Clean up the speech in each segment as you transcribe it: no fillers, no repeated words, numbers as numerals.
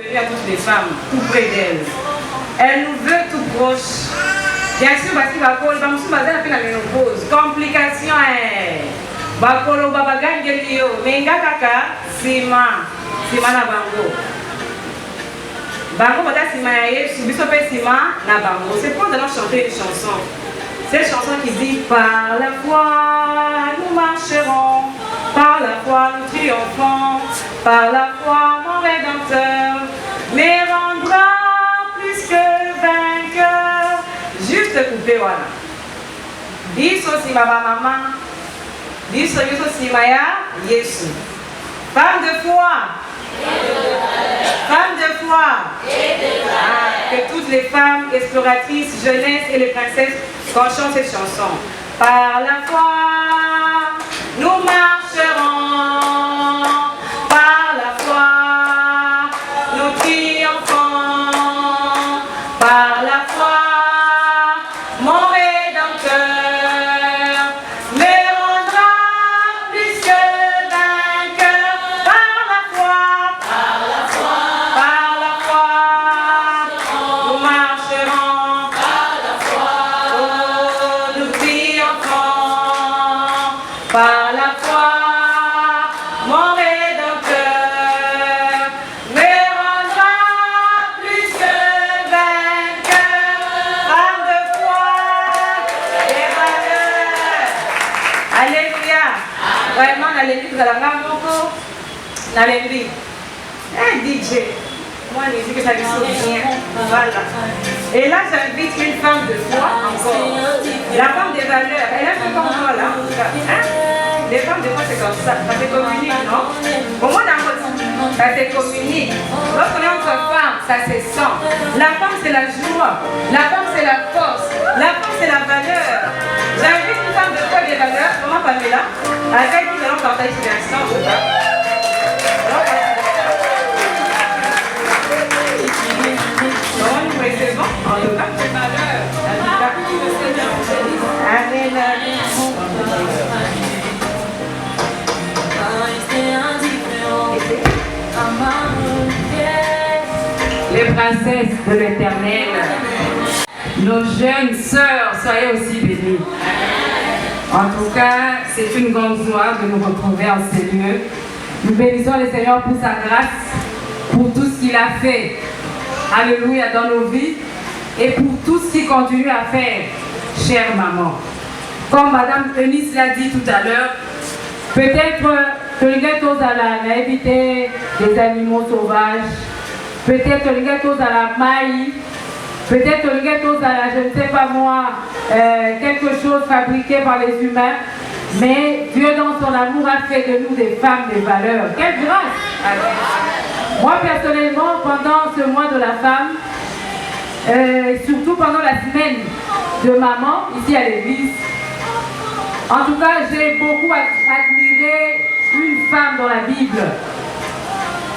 bienvenue à toutes les femmes, tout près d'elle. Elle nous veut tout proche. Bien sûr, parce que bakolo, bamusu bazana pe na ménopause. Complication bakolo babagangelio, menga kaka sima na bango. Bango bata sima ya Yesu, biso pe sima na bango. C'est pour nous allons chanter une chanson. Cette chanson qui dit par la foi nous marcherons, par la foi nous triomphons, par la foi mon Rédempteur les rendra plus que vainqueurs. Juste coupé voilà. Biso sima ba maman, biso sima ya Yesu. Femme de foi. Femme de foi. Que toutes les femmes exploratrices, jeunesse et les princesses chantent cette chanson. Par la foi, nous marcherons. Par la foi, nous triomphons. Par la foi, mon Rédempteur me rendra plus que vainqueur. Par la foi, nous marcherons. Par la foi, mon Rédempteur me rendra plus que vainqueur. Femme de foi et valeur. Alléluia. Vraiment, alléluia. Vous allez encore. Alléluia. DJ. Moi, je dis que ça lui souvient. Voilà. Et là, j'invite une femme de foi encore. La femme des valeurs. Elle a fait comme moi là. Hein? Les femmes de foi, c'est comme ça. Ça se communique, non? Au moins, dans votre ça se communique. Lorsqu'on est entre femmes, ça se sent. La femme, c'est la joie. La femme, c'est la force. La femme, c'est la valeur. J'invite une femme de foi des valeurs. Comment Pamela? Avec qui nous allons partager cet instant. C'est bon, en tout cas, c'est valeur. Amen. Les princesses de l'Éternel, nos jeunes sœurs, soyez aussi bénies. En tout cas, c'est une grande joie de nous retrouver en ces lieux. Nous bénissons le Seigneur pour sa grâce, pour tout ce qu'il a fait. Alléluia, dans nos vies et pour tout ce qu'il continue à faire, chère maman. Comme Madame Eunice l'a dit tout à l'heure, peut-être que les gâteaux à la éviter des animaux sauvages, peut-être que les gâteaux à la maille, peut-être que les gâteaux à la, je ne sais pas moi, quelque chose fabriqué par les humains, mais Dieu dans son amour a fait de nous des femmes de valeur. Quelle grâce! Moi personnellement, pendant ce mois de la femme, surtout pendant la semaine de maman, ici à l'église, en tout cas, j'ai beaucoup admiré une femme dans la Bible,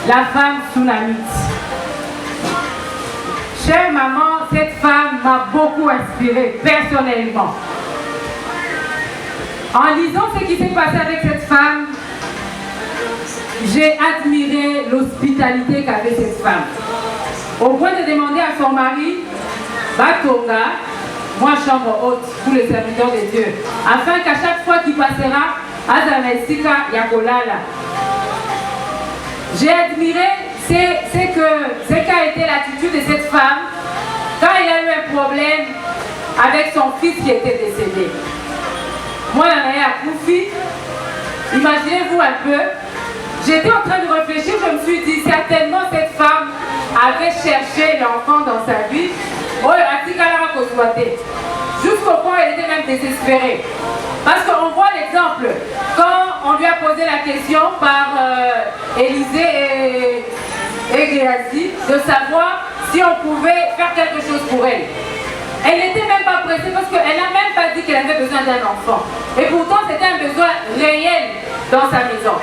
la femme Sunamite. Chère maman, cette femme m'a beaucoup inspirée personnellement. En lisant ce qui s'est passé avec cette femme, j'ai admiré l'hospitalité qu'avait cette femme. Au point de demander à son mari, Batonga, moi chambre haute pour les serviteurs de Dieu, afin qu'à chaque fois qu'il passera, Azanaisika Yakolala. J'ai admiré ce qu'a été l'attitude de cette femme quand il a eu un problème avec son fils qui était décédé. Moi, j'en ai à Koufi. Imaginez-vous un peu. J'étais en train de réfléchir, je me suis dit, certainement cette femme avait cherché l'enfant dans sa vie. Jusqu'au point où elle était même désespérée. Parce qu'on voit l'exemple, quand on lui a posé la question par Élisée et Géasi, de savoir si on pouvait faire quelque chose pour elle. Elle n'était même pas pressée parce qu'elle n'a même pas dit qu'elle avait besoin d'un enfant. Et pourtant, c'était un besoin réel dans sa maison.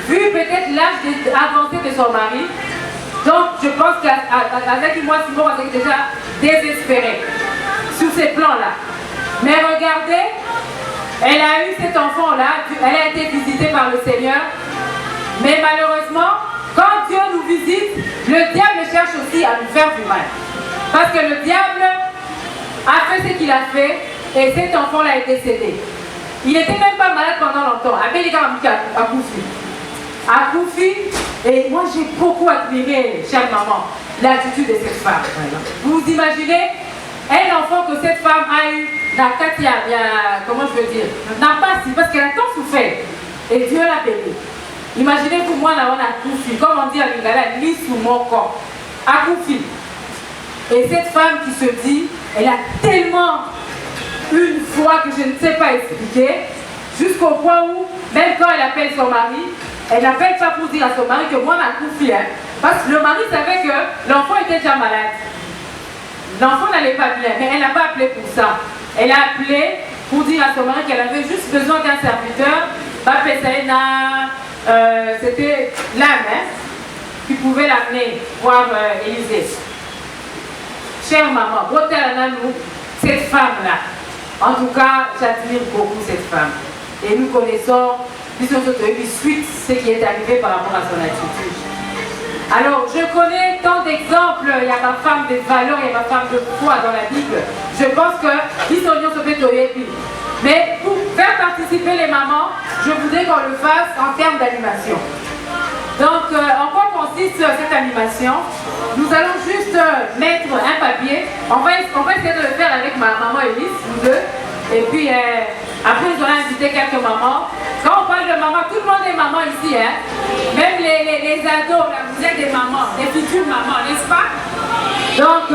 Vu peut-être l'âge avancé de son mari, donc je pense qu'avec moi, Simon était déjà désespérée sur ces plans-là. Mais regardez, elle a eu cet enfant-là, elle a été visitée par le Seigneur, mais malheureusement, Quand Dieu nous visite, le diable cherche aussi à nous faire du mal. Parce que le diable a fait ce qu'il a fait et cet enfant-là est décédé. Il n'était même pas malade pendant longtemps. Appelé à Koufi. À Koufi, et moi j'ai beaucoup admiré, chère maman, l'attitude de cette femme. Vous vous imaginez un enfant que cette femme a eu, comment je veux dire, n'a pas si, parce qu'elle a tant souffert. Et Dieu l'a béni. Imaginez pour moi, là, on a Koufi, comme on dit à Lingala, lit sous mon corps. À Koufi. Et cette femme qui se dit, elle a tellement une foi que je ne sais pas expliquer, jusqu'au point où, même quand elle appelle son mari, elle n'appelle pas pour dire à son mari que moi, ma Koufi, hein, parce que le mari savait que l'enfant était déjà malade. L'enfant n'allait pas bien, mais elle n'a pas appelé pour ça. Elle a appelé pour dire à son mari qu'elle avait juste besoin d'un serviteur, c'était l'âme, hein, qui pouvait l'amener voir Élisée. Chère maman, cette femme-là, en tout cas, j'admire beaucoup cette femme. Et nous connaissons, suite ce qui est arrivé par rapport à son attitude. Alors, je connais tant d'exemples, il y a ma femme de valeur, il y a ma femme de foi dans la Bible. Je pense que mais pour faire participer les mamans, je voudrais qu'on le fasse en termes d'animation. Donc, en quoi consiste cette animation? Nous allons juste mettre un papier. On va essayer de le faire avec ma maman Elise, nous deux. Et puis, après, nous allons inviter quelques mamans. Quand on parle de maman, tout le monde est maman ici. Hein? Même les ados, là, vous êtes des mamans, des futures mamans, n'est-ce pas? Donc,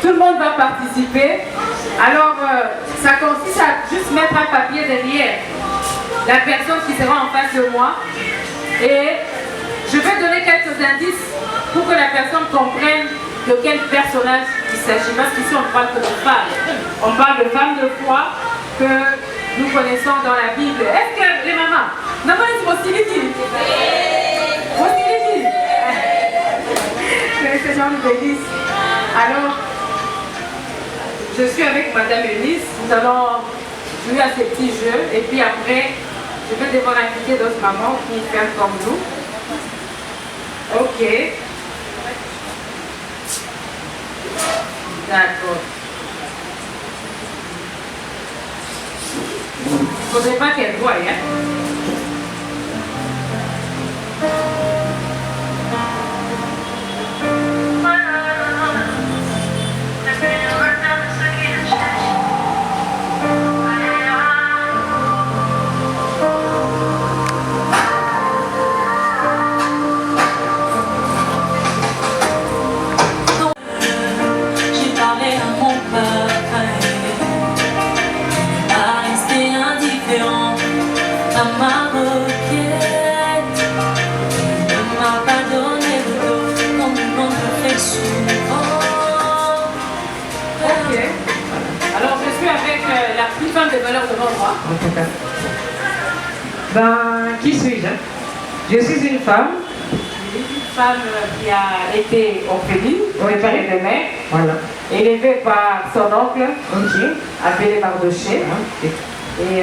tout le monde va participer. Alors, ça consiste à juste mettre un papier derrière la personne qui sera en face de moi. Et je vais donner quelques indices pour que la personne comprenne de quel personnage il s'agit. Parce qu'ici, on ne parle que de femmes. On parle de femmes de foi que nous connaissons dans la Bible. Est-ce que les mamans, maman, ils sont aussi liquides? Aussi liquides? C'est genre de bénisse. Alors, je suis avec Madame Eunice. Nous allons jouer à ces petits jeux. Et puis après, je vais devoir inviter d'autres mamans qui font comme nous. Ok. D'accord. Il ne faudrait pas qu'elle voie, hein? De valeur devant moi. Ben, qui suis-je? Je suis une femme. Une femme qui a été orpheline, père et de mère, voilà. Élevée par son oncle, appelé Mardoché, et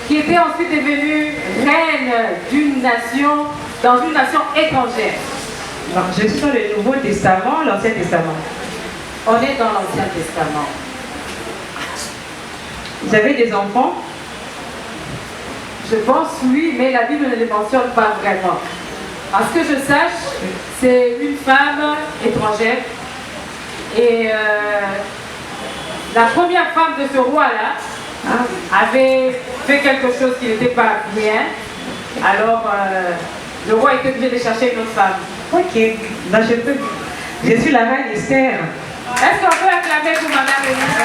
qui était ensuite devenue reine d'une nation, dans une nation étrangère. Non, je suis dans le Nouveau Testament, l'Ancien Testament. On est dans l'Ancien Testament. Vous avez des enfants? Je pense oui, mais la Bible ne les mentionne pas vraiment. À ce que je sache, c'est une femme étrangère. Et la première femme de ce roi-là avait fait quelque chose qui n'était pas bien. Alors, le roi était obligé de chercher une autre femme. Ok, ben, je suis la reine Esther. Est-ce qu'on peut acclamer pour Madame Eunice?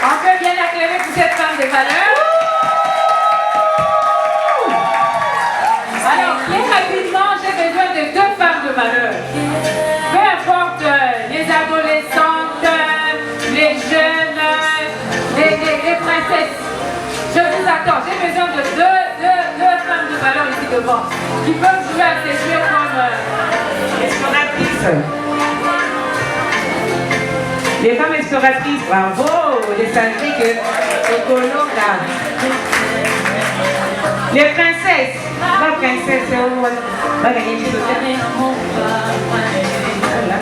On peut bien acclamer pour cette femme de valeur. Alors, très rapidement, j'ai besoin de deux femmes de valeur. Peu importe les adolescentes, les jeunes, les princesses. Je vous attends. J'ai besoin de deux femmes de valeur ici devant qui peuvent jouer à ces jeux comme exploratrices. Les femmes exploratrices, bravo, les Sandriques, les colons là. Les princesses. La princesse, c'est au roi. Va gagner une petite voilà.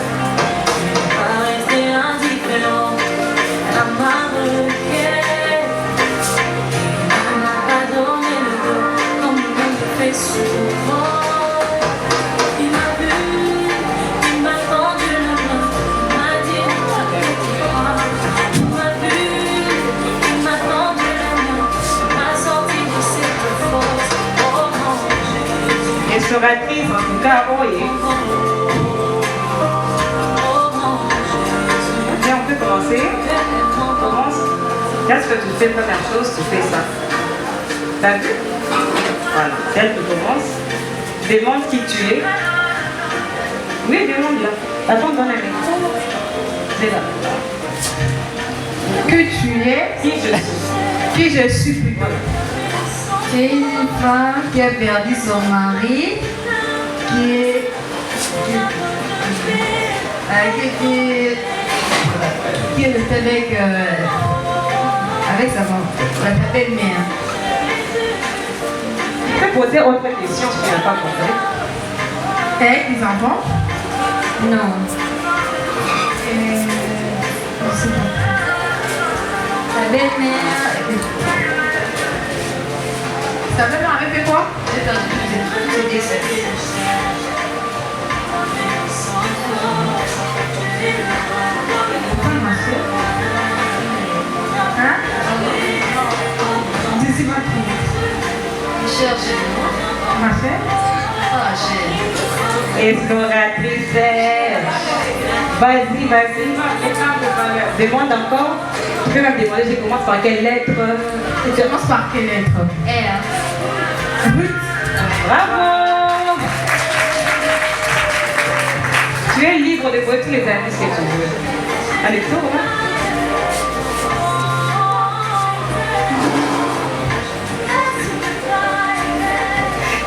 Restauratrice, en tout cas, oui. Bien, on peut commencer. On commence. Là, ce que tu fais, première chose, tu fais ça. T'as vu? Voilà. Dès que tu commences, demande qui tu es. Oui, demande-là. Attends, donne un micro. C'est là. Que tu es, Qui je suis. qui je suis plutôt. C'est une femme qui a perdu son mari, qui est avec sa belle-mère. Tu peux poser autre question si tu n'as pas compris. Avec des enfants? Non. Je sais pas. Sa belle-mère. Ta belle-mère avait fait quoi? J'ai perdu ses décès. Pourquoi elle m'a fait? Hein? Je sais pas trop. Cherche. M'a fait? Ah, j'ai. Exploratrice. Vas-y, vas-y. Demande encore. Tu peux même demander, je commence par quelle lettre? Tu commences par quelle lettre? R. Ruth. Bravo! Tu es libre de poser tous les indices que tu veux. Allez, tourne.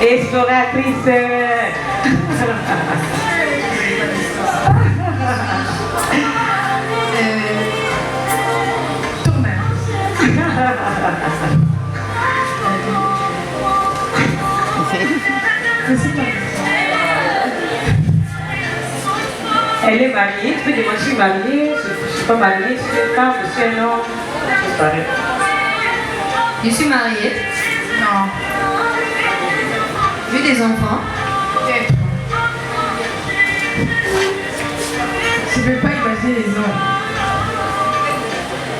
Exploratrice. Tourneur. Je sais pas. Elle est mariée. Tu peux demander, je suis mariée, je ne suis pas mariée, je suis une femme, je suis un homme. C'est pareil. Je suis mariée. Non. J'ai des enfants. Peut-être. Je ne peux pas imaginer les hommes.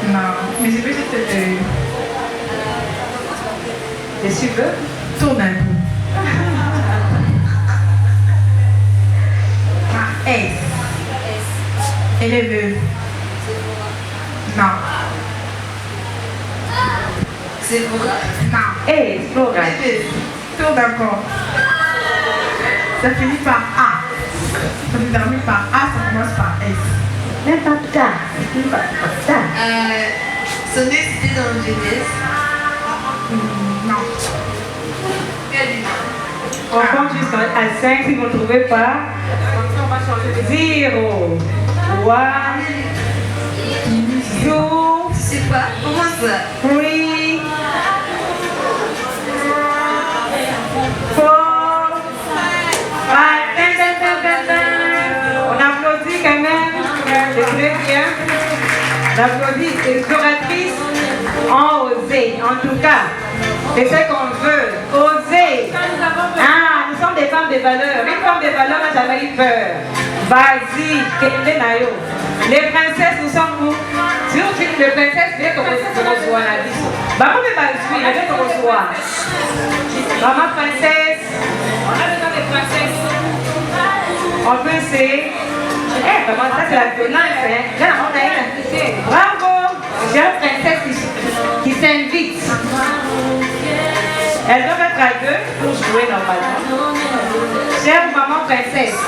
Non. Mais je peux juste te Et tu veux? tourner un peu. Ah, S. Elle est veuve. Non. C'est pour ça. Non. Exploratrice. Tourne encore. Ça finit par A. Ça se termine par A, ça commence par S. N'importe quoi. Son nez, c'était dans le Genèse. Non. On compte jusqu'à 5 si vous ne trouvez pas. On va changer de 0, 1, 2, Je sais pas. Comment ça? 3, 4, 5. On applaudit quand même. C'est très bien. On applaudit. Exploratrice ont osé. En tout cas, c'est ce qu'on veut. Oser. Ah, nous sommes des femmes de valeur. Une femme de valeur n'a jamais eu peur. Vas-y, Kende Nayo. Les princesses, nous sommes où? Si on dit que les princesses, viens qu'on reçoit la vie. Maman, mais viens qu'on reçoit. Maman princesse. On a besoin des princesses. On peut c'est. Vraiment, ça c'est la violence. Hein? Là, on a une. Bravo. J'ai une princesse qui s'invite. Elles doivent être à deux pour jouer normalement. Chère maman princesse.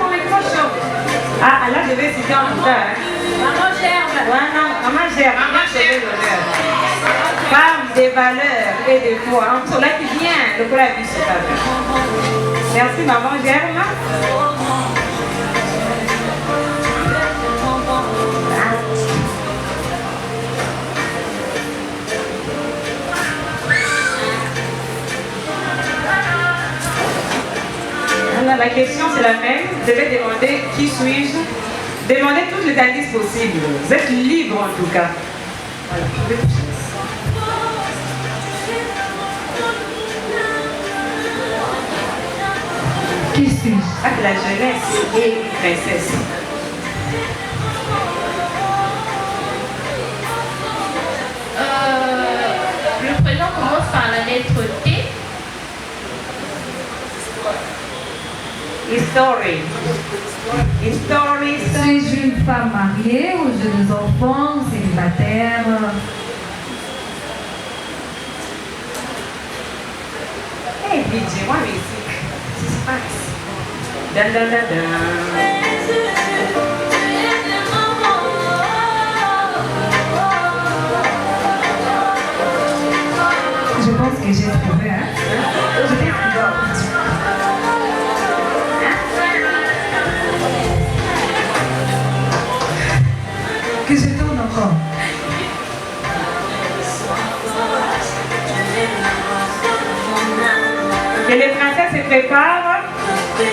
Mon micro chaud. Ah, là je vais citer en tout cas. Maman Germe. Ouais, non, maman Germe. Maman Germe. Femme de valeur et de foi. En tout là qui vient de quoi la vie se passe. Merci maman Germe. ça, la question c'est la même. Vous devez demander qui suis-je. Demandez tous les indices possibles. Vous êtes libre en tout cas. Voilà, vous pouvez toucher. Qui suis-je? Ah, la jeunesse et une princesse. Le prénom commence par la lettre T. History. History. Suis-je une femme mariée ou j'ai des enfants, célibataire? Hey, DJ, moi, musique. Qu'est-ce qui se passe? Dan, dan, dan, dan. Je pense que j'ai trouvé, hein? Que je tourne encore. Que les princesses se préparent.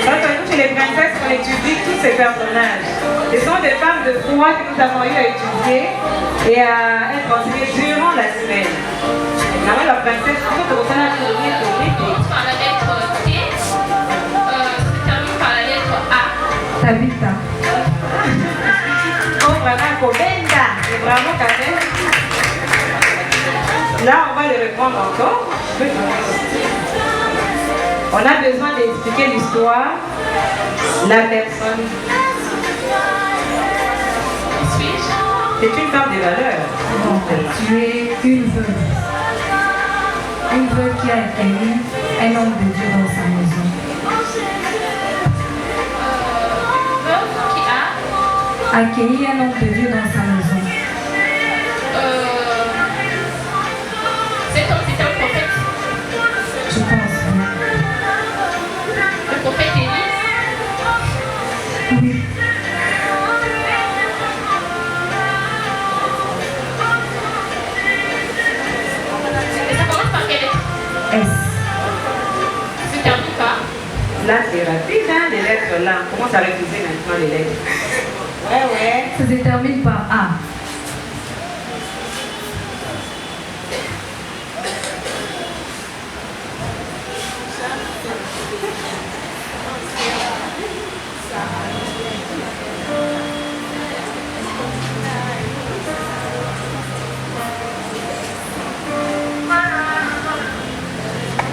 Parce que nous, chez les princesses, on étudie tous ces personnages. Ce sont des femmes de foi que nous avons eu à étudier et à être enseignées durant la semaine. Évidemment, la princesse, quand on ressent la tournée, Commence par la lettre T. Se termine par la lettre A. Tabitha. on vraiment Kobenda. C'est vraiment quand même. Là, on va le reprendre encore. On a besoin d'expliquer l'histoire, la personne. Suis-je? C'est une femme de valeur. Donc, tu es une veuve. Une veuve qui a accueilli un homme de Dieu dans sa maison. Veuve qui a Accueilli un homme de Dieu dans sa maison. cet homme c'était un prophète. Je pense, Le prophète Élie. oui. Oui. Et ça commence par quelle lettre? S. Se termine par. Là, c'est rapide, hein, les lettres là. On commence à refuser maintenant les lettres. Ouais. Ça se termine par A.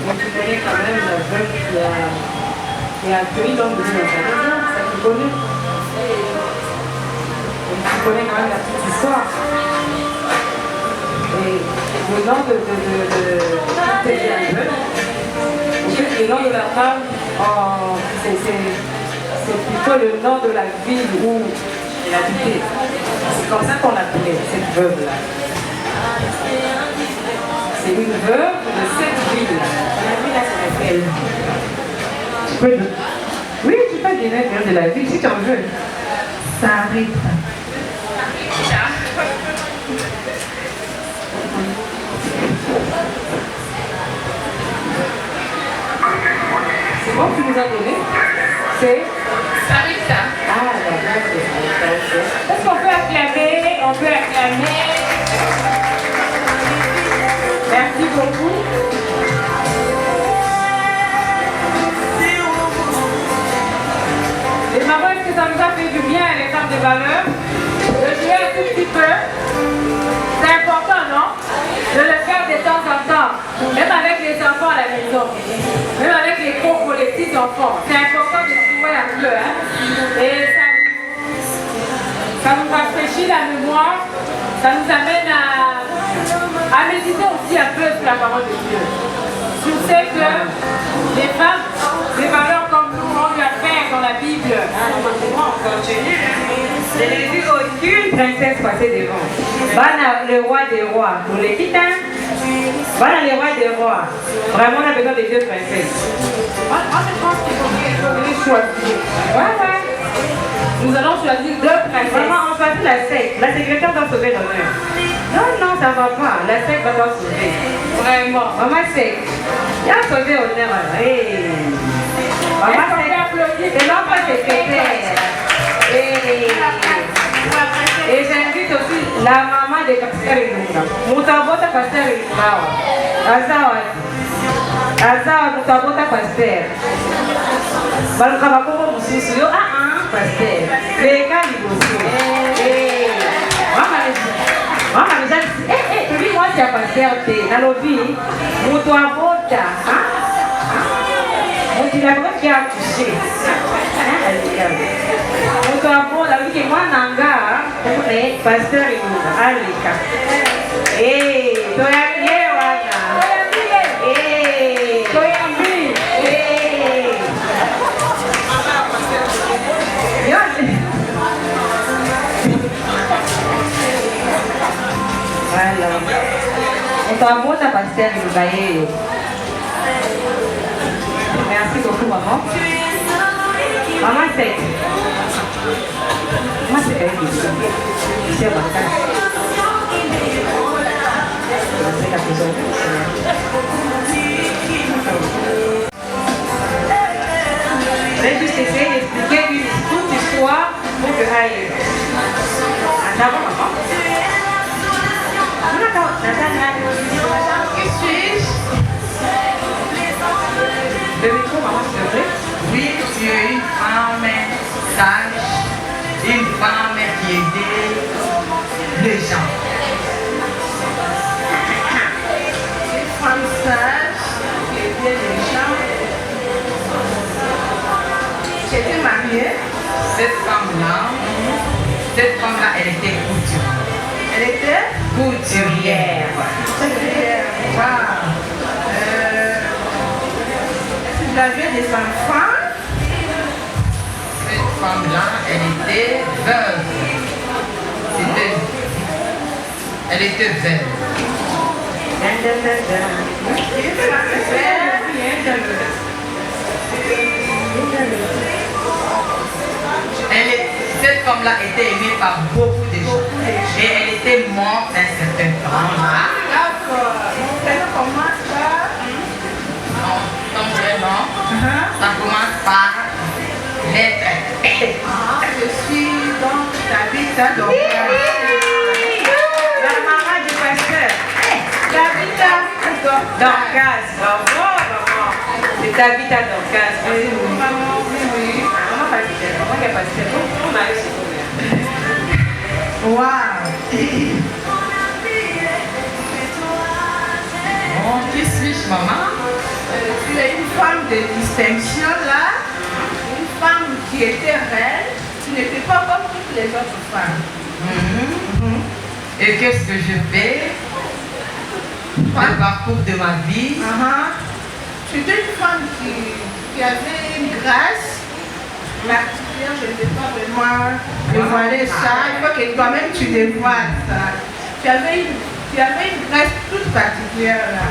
Mais tu connais quand même la veuve qui a accueilli l'homme de Dieu dans sa maison. Ça, tu connais. Et tu connais quand même la petite histoire. Et le nom de le nom de la femme, c'est plutôt le nom de la ville où elle habitait. C'est comme ça qu'on l'appelait, cette veuve-là. C'est une veuve de cette ville. La ville, là, c'est laquelle? Tu peux... Oui, tu peux dire le nom de la ville si tu en veux. Sarita. C'est bon, tu nous as donné. C'est... Sarita. Ah, d'accord, c'est... Est-ce qu'on peut acclamer? On peut acclamer. Merci beaucoup. Les mamans, est-ce que ça nous a fait du bien, les femmes de valeur? De jouer un tout petit peu. C'est important, non? De le faire de temps en temps. Même avec les enfants à la maison. Même avec les pauvres, les petits enfants. C'est important de jouer un peu. Hein? Et ça nous rafraîchit la mémoire. Ça nous amène à méditer aussi un peu sur la parole de Dieu. Je sais que les femmes, des valeurs comme nous, ont eu à faire dans la Bible. On continue. Je n'ai vu aucune princesse passer devant. Bana, le roi des rois. Nous les quittons. Voilà le roi des rois. Vraiment, on a besoin de deux princesses. Moi, je pense qu'il faut les choisir. Ouais. Nous allons choisir deux princesses. Vraiment, on choisit la secte. La secrétaire doit sauver l'honneur. Non, ça va pas. La secte doit sauver. Vraiment. Maman secte. Il y a sauvé l'honneur. Hey. Maman, c'est l'autre secrétaire. Et j'invite aussi la maman de Pasteur Ilunga. Mutabota Pasteur Ilunga. Azawa mutabota Pasteur. Balukabako mususu yo Pasteur. Beka liboso. Maman déjà dit, puis moi c'est Pasteur T. Dans le vie, mutabota. On dit la bonne qui a touché. On doit avoir la vie que moi, Nanga, pour les pasteurs et nous, Alika. Eh, Toyamie, Wana. Eh, Toyamie. Eh. Voilà. On doit avoir ta pasteur et nous, merci beaucoup, maman. Maman, c'est. Moi, c'est elle qui c'est ma carte. C'est la maison. Je vais juste essayer d'expliquer une toute histoire pour que aille. D'abord, maman. Qui suis-je? Le micro, maman, s'il te plaît. Oui, tu es une femme sage, une femme qui aide les gens. Une femme sage qui aide les gens. J'étais mariée. Cette femme-là, elle était couturière. Elle était couturière. Wow. Vous avez des enfants? Cette femme-là, elle était veuve. Elle était veuve. Cette femme-là était aimée par beaucoup de gens. Et elle était morte un certain temps. D'accord. Mon prénom commence par... Ton prénom, ça commence par lettre T. Je suis donc Tabitha Dorcas. La maman du pasteur. Tabitha Dorcas. Bravo, maman. C'est Tabitha Dorcas. Maman, oui. Maman pasteur. Maman qui est pasteur. On a eu ce problème. Waouh. Bon, qui suis-je, maman? Tu es une femme de distinction là, une femme qui était reine, tu n'étais pas comme toutes les autres femmes. Et qu'est-ce que je fais? Le parcours de ma vie. Tu étais une femme qui avait une grâce particulière, je ne vais pas vraiment dévoiler ça, il faut que toi-même tu dévoiles ça. Tu avais une grâce toute particulière là.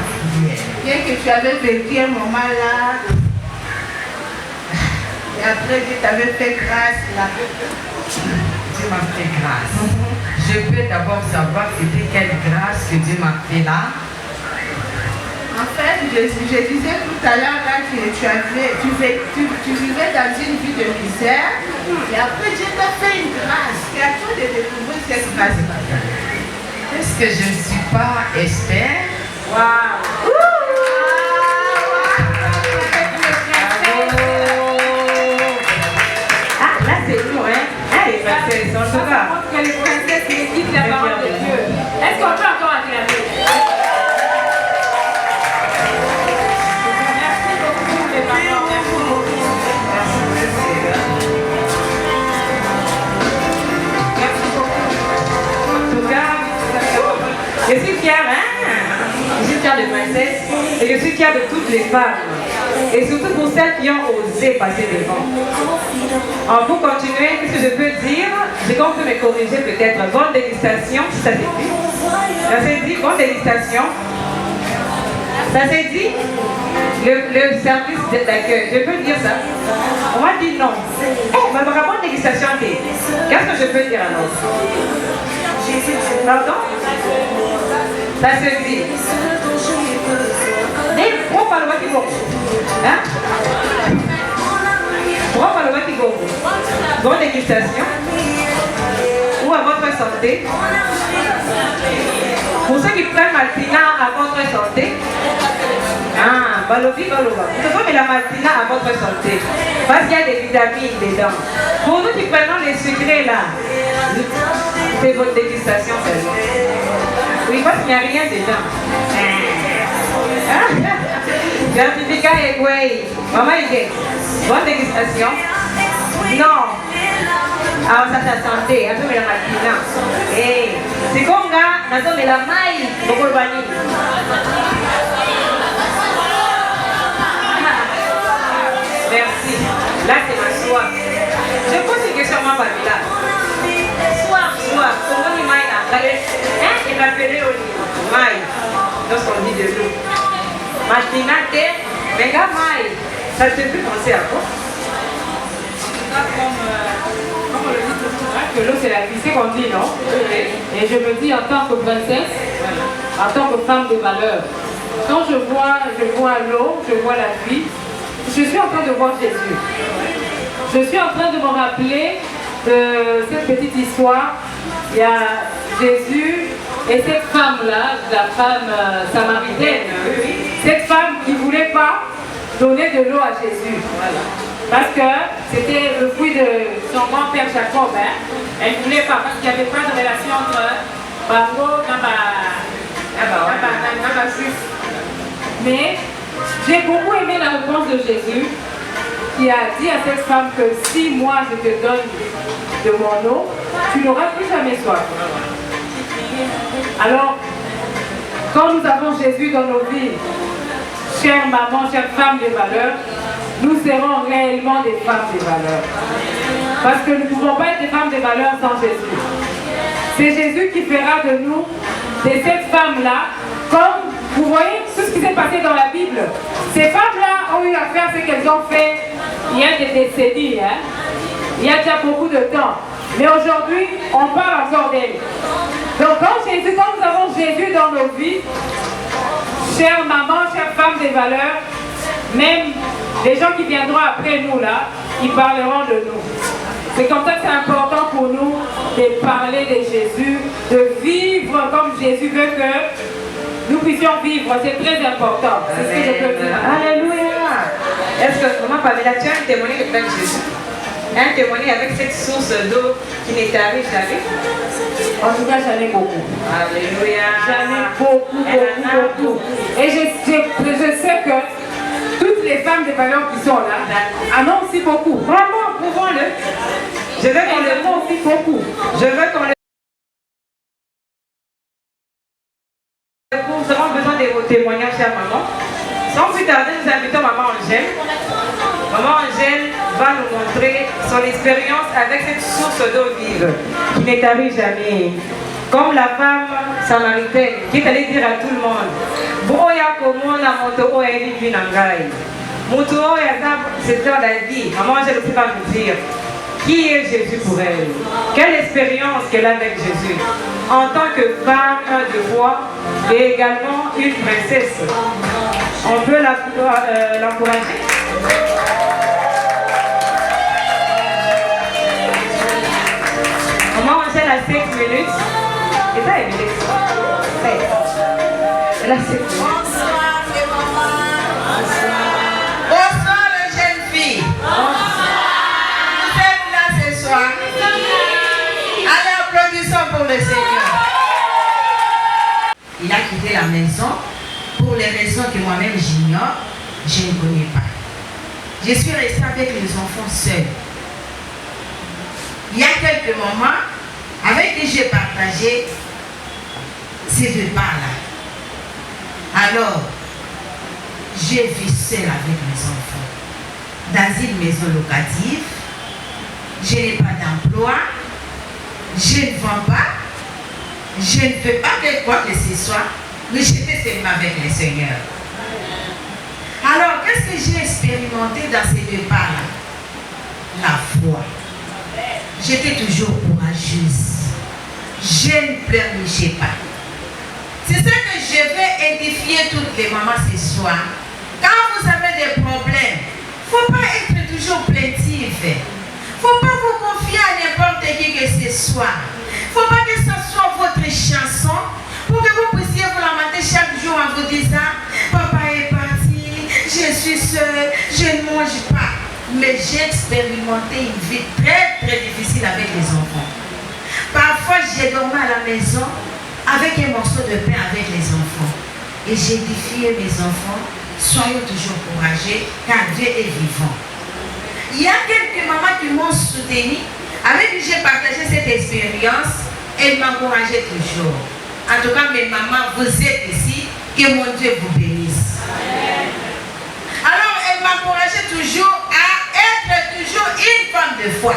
Bien que tu avais vécu un moment là, et après Dieu t'avait fait grâce là. Dieu m'a fait grâce. Je peux d'abord savoir c'était quelle grâce que Dieu m'a fait là. En fait, je disais tout à l'heure là que tu vivais dans une vie de misère, et après Dieu t'a fait une grâce. Et à toi de découvrir cette grâce. Est-ce que je ne suis pas Esther? Waouh! Ah, là c'est lourd, hein? Les princesses, en tout cas. Que les princesses équipent la parole de Dieu. Est-ce qu'on peut encore acclamer? Merci beaucoup, les mamans. Merci beaucoup. Merci beaucoup. En tout cas, je suis fière, hein? Je suis fière de princesse et je suis fière de toutes les femmes. Et surtout pour celles qui ont osé passer devant. Pour continuer, qu'est-ce que je peux dire? C'est qu'on peut me corriger peut-être. Bonne dégustation, si ça s'est dit. Ça s'est dit, bonne dégustation. Ça s'est dit, le service d'accueil. Je peux dire ça? On m'a dit non. Ma bonne dégustation, qu'est-ce que je peux dire alors? Pardon? Ça se dit. On parle pas qui bon. Hein? pour vous. Bonne dégustation. Ou à votre santé. Pour ceux qui prennent Maltina à votre santé. Ah, balobi, baloba. Vous devez mettre la Maltina à votre santé. Parce qu'il y a des vitamines dedans. Pour nous qui prenons les sucrés là, c'est votre dégustation seulement. Oui, parce qu'il n'y a rien dedans. Certificat Egway. Maman Ige. Bonne dégustation. Non. Alors ça c'est santé. Un peu de la Maltina. Eh, c'est comme ça, nous avons de la maille. Beaucoup de vanille. Merci. Là, c'est ma soif. Je pose une question à ma famille là. Soif. Comment il maille là? Hein? Il m'a appelé au lit. Maille. Lorsqu'on dit de l'eau. Matinate, mais gars maille. Ça te fait penser à quoi? Comme on le dit toujours, que l'eau c'est la vie, c'est qu'on dit, non? Et je me dis en tant que princesse, en tant que femme de valeur, quand je vois l'eau, je vois la vie, je suis en train de voir Jésus. Je suis en train de me rappeler de cette petite histoire. Il y a Jésus et cette femme-là, la femme samaritaine. Cette femme qui ne voulait pas donner de l'eau à Jésus. Parce que c'était le fruit de son grand-père Jacob. Hein. Elle ne voulait pas, parce qu'il n'y avait pas de relation entre Barreau et ma juif. Mais j'ai beaucoup aimé la réponse de Jésus qui a dit à cette femme que si moi je te donne de mon eau, tu n'auras plus jamais soif. Alors, quand nous avons Jésus dans nos vies, chère maman, chère femme de valeur, nous serons réellement des femmes de valeur. Parce que nous ne pouvons pas être des femmes de valeur sans Jésus. C'est Jésus qui fera de nous, de cette femme-là, comme vous voyez tout ce qui s'est passé dans la Bible. Ces femmes-là ont eu à faire ce qu'elles ont fait il y a des décennies. Hein? Il y a déjà beaucoup de temps. Mais aujourd'hui, on parle encore d'elles. Donc quand nous avons Jésus dans nos vies, chère maman, chère femme des valeurs, même les gens qui viendront après nous là, ils parleront de nous. C'est comme ça que c'est important pour nous de parler de Jésus, de vivre comme Jésus veut que nous puissions vivre. C'est très important. C'est ce que je peux dire. Alléluia. Est-ce que maman Pamela, tu as un témoignage avec Jésus? Un témoignage avec cette source d'eau qui n'est arrivée jamais? En tout cas, j'en ai beaucoup. Alléluia. J'en ai beaucoup. Et je sais que toutes les femmes de valeur qui sont là en ont aussi beaucoup. Vraiment, prouvons-le. Je veux qu'on le prouve aussi beaucoup. Je veux qu'on le prouve. Nous avons besoin de vos témoignages, chère maman. Sans plus tarder, nous invitons maman Angèle. Maman Angèle va nous montrer son expérience avec cette source d'eau vive qui n'est arrivée jamais. Comme la femme samaritaine qui est allée dire à tout le monde, Boya komona moto oya livi nangai. Moto oya c'est dans la vie. Maman Angèle aussi va nous dire qui est Jésus pour elle. Quelle expérience qu'elle a avec Jésus en tant que femme de foi et également une princesse. On peut l'encourager. Maman Angèle a 5 minutes. Et ça, elle est elle a 5 minutes. Bonsoir les mamans. Bonsoir les jeunes filles. Vous êtes là ce soir. Allez, applaudissons pour le Seigneur. Il a quitté la maison pour les raisons que moi-même j'ignore, je ne connais pas. Je suis restée avec les enfants seuls. Il y a quelques moments avec qui j'ai partagé ces repas-là. Alors, j'ai vis seule avec mes enfants dans une maison locative. Je n'ai pas d'emploi, je ne vends pas, je ne fais pas de quoi que ce soit, mais j'étais seulement avec le Seigneur. Alors, qu'est-ce que j'ai expérimenté dans ces repas-là? La foi. J'étais toujours courageuse. Je ne pleurnichais pas. C'est ça que je vais édifier toutes les mamans ce soir. Quand vous avez des problèmes, il ne faut pas être toujours plaintif. que ce soit. Il ne faut pas que ce soit votre chanson pour que vous puissiez vous lamenter chaque jour en vous disant papa est parti, je suis seule, je ne mange pas. Mais j'ai expérimenté une vie très très difficile avec les enfants. Parfois j'ai dormi à la maison avec un morceau de pain avec les enfants. Et j'ai défié mes enfants, soyons toujours courageux car Dieu est vivant. Il y a quelques mamans qui m'ont soutenu, avec qui j'ai partagé cette expérience, elles m'encourageaient toujours. En tout cas, mes mamans, vous êtes ici, que mon Dieu vous bénisse. Alors, elles m'encourageaient toujours à être toujours une femme de foi.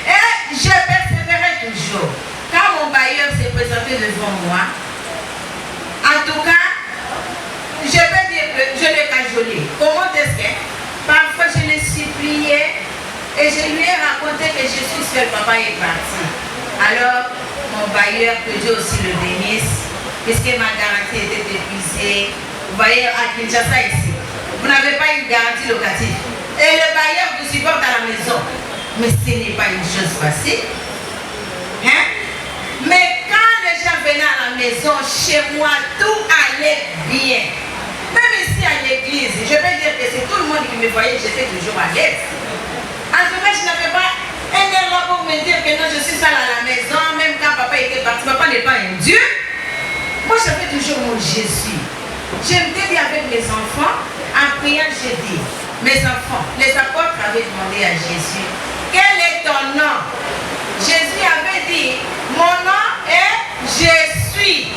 Et je persévérais toujours. Quand mon bailleur s'est présenté devant moi, en tout cas, je peux dire que je l'ai cajolé. Comment est-ce que parfois je l'ai supplié et je lui ai raconté que je suis seule, papa est parti. Alors, mon bailleur, que Dieu aussi le bénisse, puisque ma garantie était épuisée. Vous voyez, à Kinshasa ici, vous n'avez pas une garantie locative. Et le bailleur vous supporte à la maison. Mais ce n'est pas une chose facile. Hein? Mais quand les gens venaient à la maison, chez moi, tout allait bien. Même ici à l'église, je peux dire que c'est tout le monde qui me voyait, j'étais toujours à l'aise. En tout cas, je n'avais pas un air là pour me dire que non, je suis seule à la maison, même quand papa était parti. Papa n'est pas un Dieu. Moi, j'avais toujours mon Jésus. Je me dis avec mes enfants, en priant, je dis, mes enfants, les apôtres avaient demandé à Jésus, quel est ton nom? Jésus avait dit, mon nom est Je suis.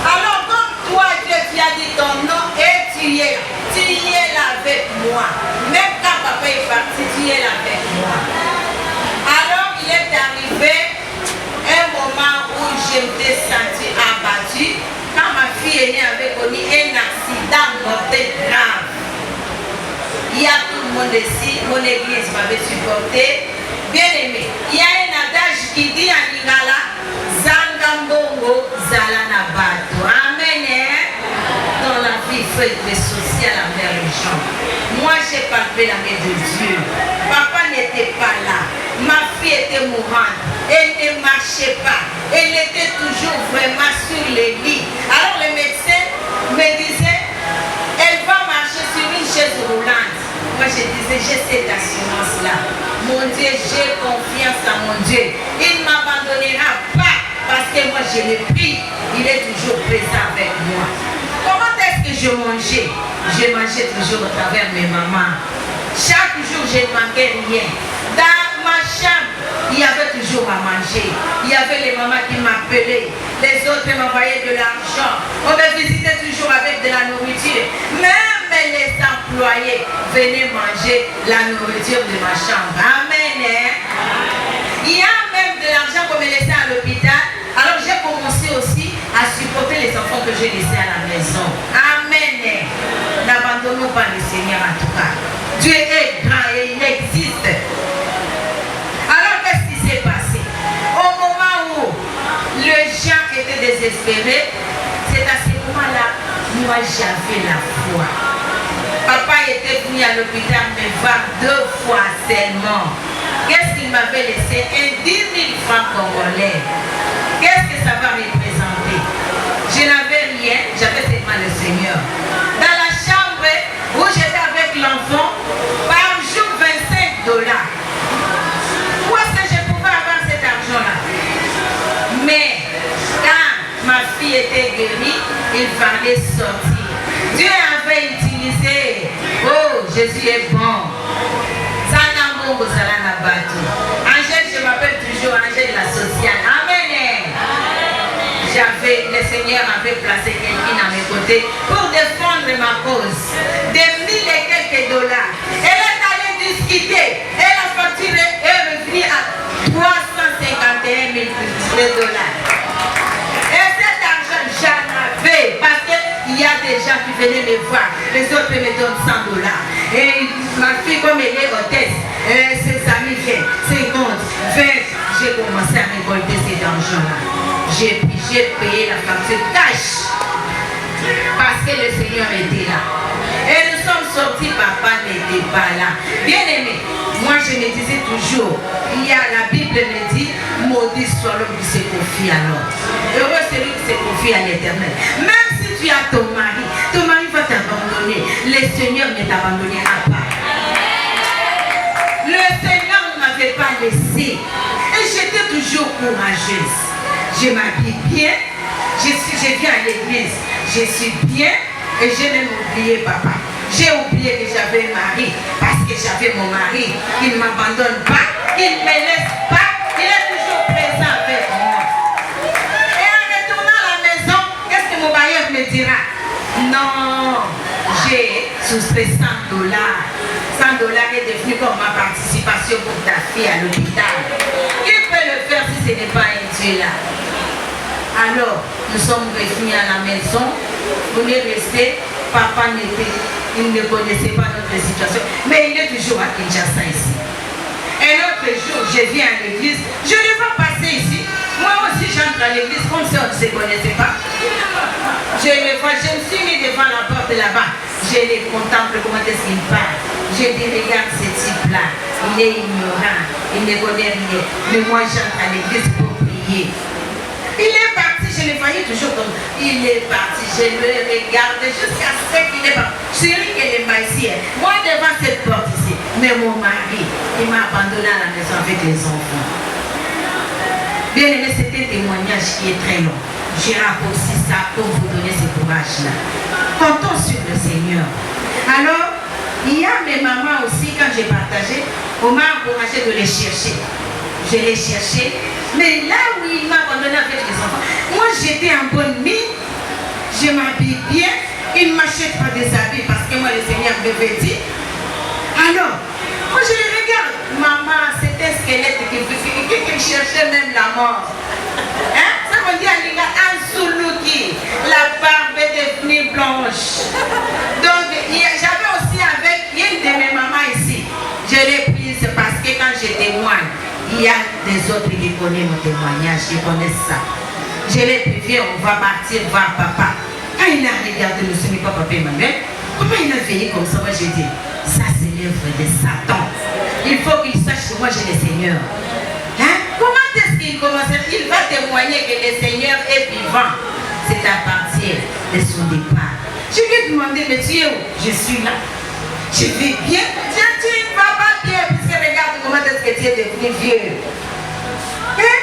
Alors, comme toi, Dieu, tu as dit ton nom et tu es là avec moi. Même quand papa est parti, tu es là avec moi. Alors, il est arrivé un moment où je m'étais sentie abattue. Quand ma fille est née, avait connu un accident mortel grave. Il y a tout le monde ici, mon église m'avait supporté. Bien aimé, il y a un adage qui dit en lingala, Zangambongo Zalanabato. Amen. Dans la vie, il faut être social envers les gens. Moi, j'ai palpé la main de Dieu. Papa n'était pas là. Ma fille était mourante. Elle ne marchait pas. Elle était toujours vraiment sur les lits. Alors le médecin me disait, elle va marcher sur une chaise roulante. Moi, je disais, j'ai cette assurance-là. Mon Dieu, j'ai confiance en mon Dieu. Il ne m'abandonnera pas parce que moi, je le prie. Il est toujours présent avec moi. Comment est-ce que je mangeais? Je mangeais toujours au travers de mes mamans. Chaque jour, je ne manquais rien. Dans ma chambre, il y avait toujours à manger. Il y avait les mamans qui m'appelaient. Les autres m'envoyaient de l'argent. On me visitait toujours avec de la nourriture. Même les employés venaient manger la nourriture de ma chambre. Amen. Il y a même de l'argent qu'on me laissait à l'hôpital. Alors j'ai commencé aussi à supporter les enfants que j'ai laissés à la maison. Amen. N'abandonnons pas le Seigneur en tout cas. Dieu est grand et il existe. Alors qu'est-ce qui s'est passé? Au moment où les gens étaient désespérés, c'est à ce moment-là, moi j'avais la foi. Papa était venu à l'hôpital me voir 2 fois seulement. Qu'est-ce qu'il m'avait laissé? Un 10 000 francs congolais. Qu'est-ce que ça va représenter? Je n'avais rien, j'avais seulement le Seigneur. Dans la chambre où j'étais avec l'enfant, par jour $25. Où est-ce que je pouvais avoir cet argent-là? Mais quand ma fille était guérie, il fallait sortir. Dieu avait utilisé. Oh, Jésus est bon. Angèle, je m'appelle toujours Angèle la sociale. Amen. Le Seigneur avait placé quelqu'un à mes côtés pour défendre ma cause. Des 1000 et quelques dollars. Elle est allée discuter. Et la facture est revenue à 351 000 dollars. Et cet argent, j'en avais. Parce qu'il y a des gens qui venaient me voir. Les autres me donnent $100. Et ma fille, comme elle est hôtesse, ses amis viennent, 50, 20. J'ai commencé à récolter cet argent-là. J'ai payé la facture cash. Parce que le Seigneur était là. Et nous sommes sortis, papa n'était pas là. Bien aimé, moi je me disais toujours, la Bible me dit, maudit soit l'homme qui se confie à l'autre. Heureux celui qui se confie à l'Éternel. Même si tu as ton mari va t'abandonner. Le Seigneur ne t'abandonnera pas. Le Seigneur ne m'avait pas laissé. Et j'étais toujours courageuse. Je m'habille bien. Je viens à l'église. Je suis bien. Et j'ai même oublié papa. J'ai oublié que j'avais un mari. Parce que j'avais mon mari. Il ne m'abandonne pas. Il ne me laisse pas. Il est toujours présent avec moi. Et en retournant à la maison, qu'est-ce que mon bailleur me dira? Non, j'ai soustrait $100. $100 est devenu comme ma participation pour ta fille à l'hôpital. Qui peut le faire si ce n'est pas un Dieu là? Alors, nous sommes revenus à la maison. On est resté. Papa il ne connaissait pas notre situation. Mais il est toujours à Kinshasa ici. Un autre jour, je viens à l'église. Je ne vais pas passer ici. Moi aussi, j'entre à l'église comme si on ne se connaissait pas. Je le vois, je me suis mis devant la porte là-bas. Je les contemple, comment est-ce qu'il parle. Je dis, regarde ce type-là. Il est ignorant. Il ne connaît rien. Mais moi, j'entre à l'église pour prier. Il est parti, je le voyais toujours comme il est parti, je le regarde jusqu'à ce qu'il est parti. Je ris qu'elle est ici, moi devant cette porte ici. Mais mon mari, il m'a abandonné à la maison avec les enfants. Bien aimé, c'était un témoignage qui est très long. J'ai raccourci ça pour vous donner ce courage-là. Comptons sur le Seigneur. Alors, il y a mes mamans aussi, quand j'ai partagé, on m'a encouragé de les chercher. Je les cherchais. Mais là où il m'a abandonné avec les enfants, moi j'étais en bonne mine, je m'habille bien, il ne m'achète pas des habits parce que moi le Seigneur me dit. Alors, moi je les regarde, maman, c'était un squelette qui cherchait même la mort. Hein? Ça veut dire qu'il a un soulouki, la barbe est devenue blanche. Donc j'avais aussi avec une de mes mamans ici, je l'ai prise parce que quand je témoigne, il y a des autres qui connaissent mon témoignage, qui connaissent ça. Je l'ai privé, on va partir voir papa. Quand il a regardé le Seigneur, papa Emmanuel, comment il a veillé comme ça? Moi j'ai dit, ça c'est l'œuvre de Satan. Il faut qu'il sache que moi j'ai le Seigneur. Hein? Comment est-ce qu'il commence? Il va témoigner que le Seigneur est vivant. C'est à partir de son départ. Je lui ai demandé, mais tu es où? Je suis là. Je vais bien. Tiens, tu ne vas pas bien, puisque regarde comment est-ce que tu es devenu vieux. Hein?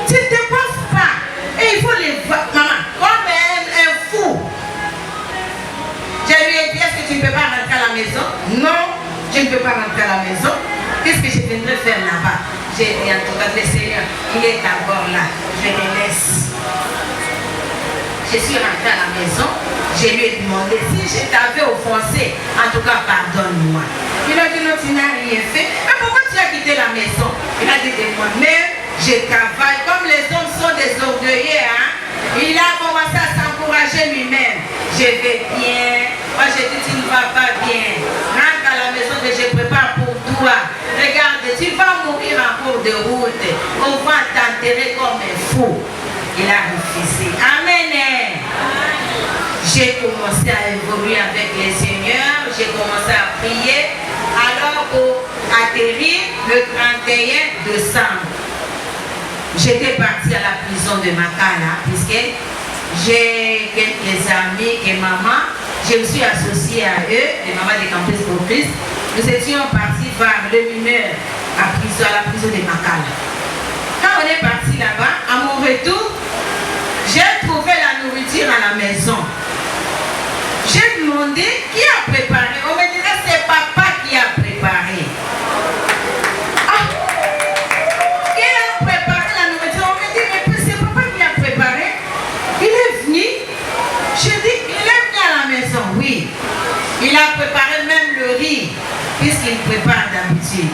Tu ne te penses pas. Et il faut les voir, maman, comme un fou. Je lui ai dit, est-ce que tu ne peux pas rentrer à la maison? Non, je ne peux pas rentrer à la maison. Qu'est-ce que je viendrai faire là-bas? J'ai dit, en tout cas, le Seigneur, il est d'abord là. Je le laisse. Je suis rentrée à la maison. Je lui ai demandé si je t'avais offensé, en tout cas pardonne-moi. Il a dit non, tu n'as rien fait. Mais pourquoi tu as quitté la maison? Il a dit de moi-même, je travaille. Comme les hommes sont des orgueilleux, hein? Il a commencé à s'encourager lui-même. Je vais bien. Moi j'ai dit tu ne vas pas bien. Rentre à la maison que je prépare pour toi. Regarde, tu vas mourir en cours de route. On va t'enterrer comme un fou. Il a refusé. Amen. J'ai commencé à évoluer avec le Seigneur, j'ai commencé à prier. Alors pour atterrir le 31 décembre, j'étais partie à la prison de Makala, puisque j'ai quelques amis et maman, je me suis associée à eux, les mamans des campus pour Christ. Nous étions partis voir le mineur à la prison de Makala. Quand on est parti là-bas, à mon retour, j'ai trouvé la nourriture à la maison. J'ai demandé qui a préparé. On me dirait c'est papa qui a préparé. Ah, qui a préparé la nourriture? On me dit mais c'est papa qui a préparé. Il est venu. Je dis il est venu à la maison. Oui. Il a préparé même le riz puisqu'il prépare d'habitude.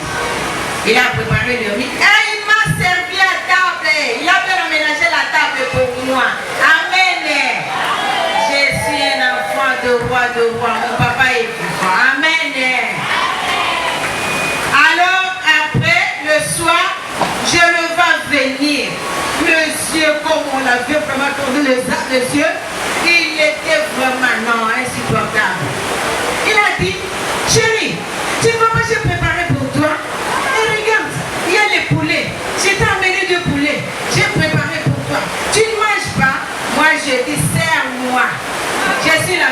Il a préparé le riz. Et il m'a servi à table. Il a fait aménager la table pour moi. Amen. De roi, mon papa est vivant. Amen. Alors après, le soir, je le vois venir. Monsieur, comme on l'a vu vraiment tourner les yeux, il était vraiment insupportable. Il a dit, chérie, tu ne vois pas, j'ai préparé pour toi.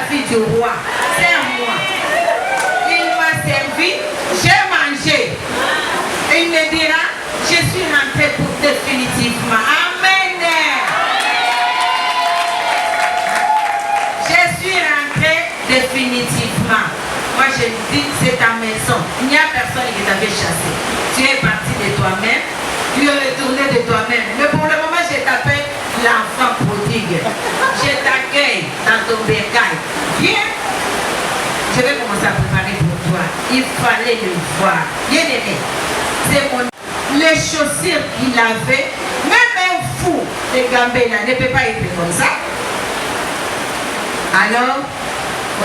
fille du roi. Serre-moi. Il m'a servi, j'ai mangé. Et il me dira, je suis rentrée pour définitivement. Amen. Je suis rentrée définitivement. Moi je dis, c'est ta maison. Il n'y a personne qui t'avait chassé. Tu es parti de toi-même. Tu es retourné de toi-même. Mais pour le moment, je t'appelle l'enfant prodigue. Je t'accueille dans ton bercail. Viens. Je vais commencer à préparer pour toi. Il fallait le voir. Bien aimé. C'est mon... Les chaussures qu'il avait, même un fou de Gambela ne peut pas être comme ça. Alors,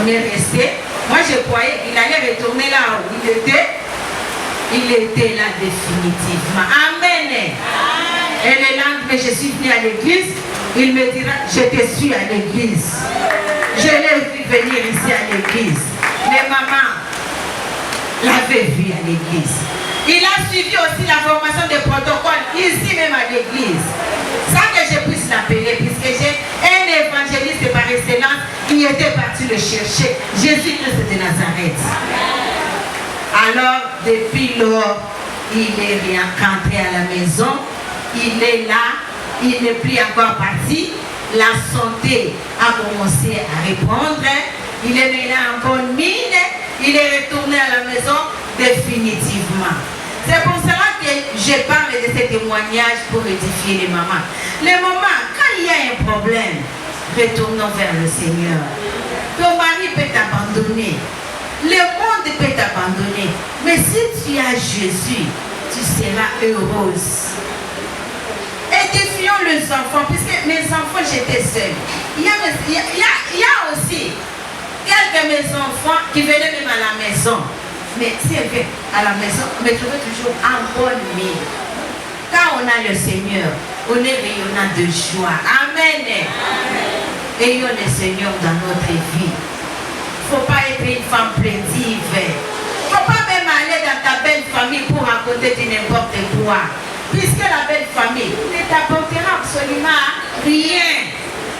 on est resté. Moi, je croyais qu'il allait retourner là où il était. Il était là définitivement. Amen. Et le lendemain, je suis venue à l'église. Il me dira, je te suis à l'église. Je l'ai vu venir ici à l'église. Mais maman l'avait vu à l'église. Il a suivi aussi la formation des protocoles ici même à l'église. Sans que je puisse l'appeler, puisque j'ai un évangéliste par excellence qui était parti le chercher. Jésus-Christ de Nazareth. Alors, depuis lors, il est rentré à la maison. Il est là. Il n'est plus encore parti. La santé a commencé à répondre. Il est maintenant en bonne mine. Il est retourné à la maison définitivement. C'est pour cela que je parle de ce témoignage pour édifier les mamans. Les mamans, quand il y a un problème, retournons vers le Seigneur. Ton mari peut t'abandonner. Le monde peut t'abandonner. Mais si tu as Jésus, tu seras heureuse. Édifions les enfants, puisque mes enfants, j'étais seule. Il y a aussi quelques de mes enfants qui venaient même à la maison. Mais si elles viennent à la maison, on me trouvait toujours en bonne mine. Quand on a le Seigneur, on est rayonnant de joie. Amen. Ayons le Seigneur dans notre vie. Il ne faut pas être une femme plaintive. Il ne faut pas même aller dans ta belle famille pour raconter du n'importe quoi. Puisque la belle famille ne t'apportera absolument rien.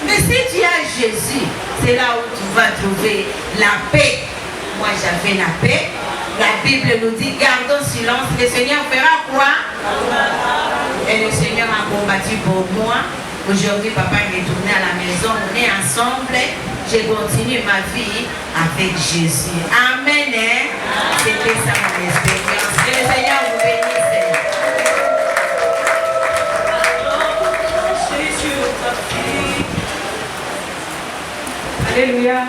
Mais si tu as Jésus, c'est là où tu vas trouver la paix. Moi j'avais la paix. La Bible nous dit gardons silence. Le Seigneur fera quoi? Et le Seigneur a combattu pour moi. Aujourd'hui papa est retourné à la maison. On est ensemble. Je continue ma vie avec Jésus. Amen. C'était ça mon expérience. Que le Seigneur vous bénisse. Alléluia.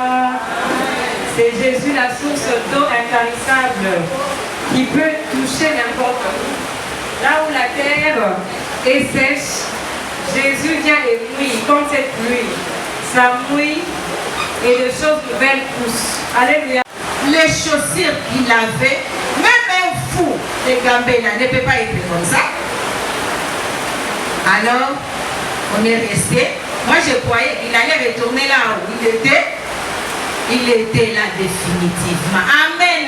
C'est Jésus la source d'eau intarissable qui peut toucher n'importe où. Là où la terre est sèche, Jésus vient et mouille comme cette pluie. Ça mouille et de choses nouvelles poussent. Alléluia. Les chaussures qu'il avait, même un fou de Gambela ne peut pas être comme ça. Alors, on est resté. Moi, je croyais qu'il allait retourner là où il était. Il était là définitivement. Amen.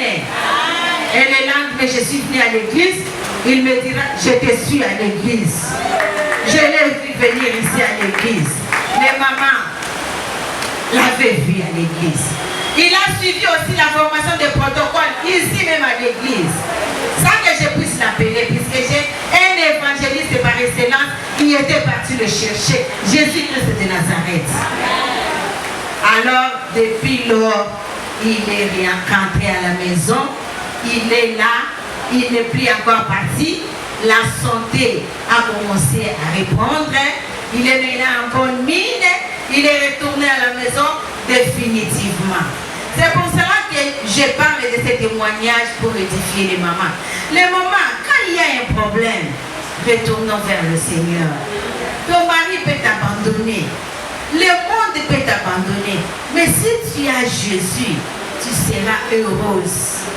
Et le lendemain, je suis venue à l'église. Il me dira, je te suis à l'église. Je l'ai vu venir ici à l'église. Mais maman l'avait vu à l'église. Il a suivi aussi la formation des protocoles ici même à l'église. Sans que je puisse l'appeler, puisque j'ai un évangéliste par excellence qui était parti le chercher. Jésus-Christ de Nazareth. Alors, depuis lors, il est rentré à la maison. Il est là. Il n'est plus encore parti. La santé a commencé à répondre. Il est maintenant en bonne mine. Il est retourné à la maison définitivement. C'est pour cela que je parle de ces témoignages pour édifier les mamans. Les mamans, quand il y a un problème, retournons vers le Seigneur. Ton mari peut t'abandonner. Le monde peut t'abandonner. Mais si tu as Jésus, tu seras heureuse.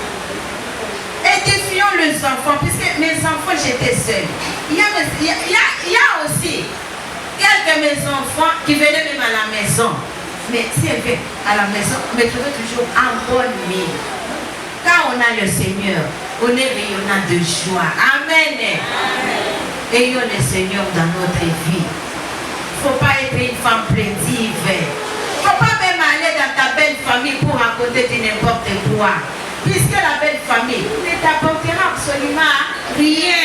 Édifions les enfants, puisque mes enfants, j'étais seule. Il y a aussi quelques de mes enfants qui venaient même à la maison. Mais si elles viennent à la maison, on me trouvait toujours en bonne mine. Quand on a le Seigneur, on est rayonnant de joie. Amen. Ayons le Seigneur dans notre vie. Il ne faut pas être une femme plaintive. Il ne faut pas même aller dans ta belle famille pour raconter du n'importe quoi. Puisque la belle famille ne t'apportera absolument rien.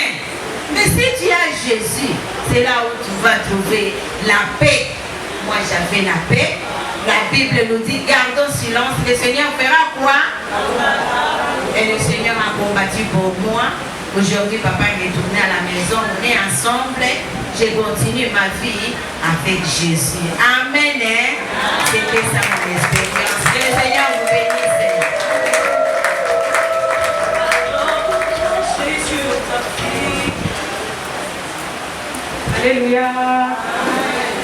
Mais si tu as Jésus, c'est là où tu vas trouver la paix. Moi j'avais la paix. La Bible nous dit gardons silence. Le Seigneur fera quoi? Et le Seigneur a combattu pour moi. Aujourd'hui, papa est retourné à la maison. On est ensemble. Je continue ma vie avec Jésus. Amen. C'était ça mon expérience. Que le Seigneur vous bénisse. Alléluia.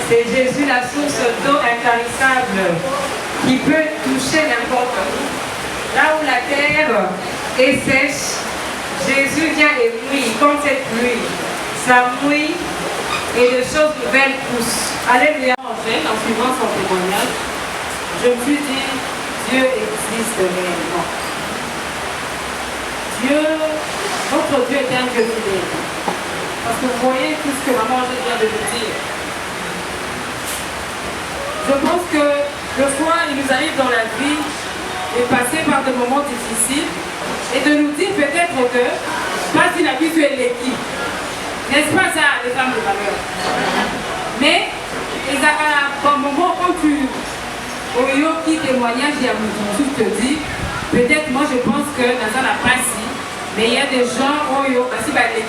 C'est Jésus la source d'eau intarissable qui peut toucher n'importe où. Là où la terre est sèche, Jésus vient et mouille comme cette pluie. Ça mouille et de choses nouvelles poussent. Alléluia. En fait, en suivant son témoignage, je me suis dit, Dieu existe réellement. Notre Dieu est un Dieu fidèle. Parce que vous voyez tout ce que maman vient de nous dire. Je pense que le fois, il nous arrive dans la vie de passer par des moments difficiles et de nous dire peut-être que, parce qu'il a vu tu es l'équipe. N'est-ce pas ça, les femmes de valeur? Mais, il y a un moment quand tu, au lieu qui témoignage, il y a tu te dis, peut-être moi je pense que dans ça n'a pas si, mais il y a des gens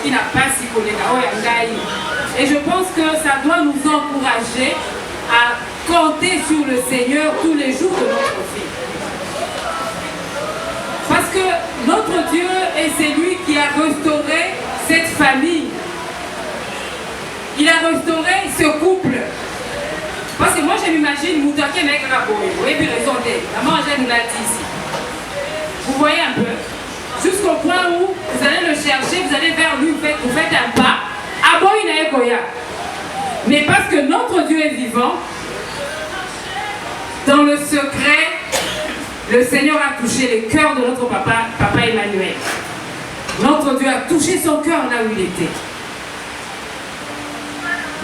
qui n'a pas si pour les gars. Et je pense que ça doit nous encourager à compter sur le Seigneur tous les jours de notre vie. Parce que notre Dieu est celui qui a restauré cette famille. Il a restauré ce couple. Parce que moi je m'imagine, Moutake n'est pas beau. Et puis raison d'être. La manger nous l'a dit ici. Vous voyez un peu? Jusqu'au point où vous allez le chercher, vous allez vers lui, vous faites un pas. Mais parce que notre Dieu est vivant, dans le secret, le Seigneur a touché le cœur de notre papa Emmanuel. Notre Dieu a touché son cœur là où il était.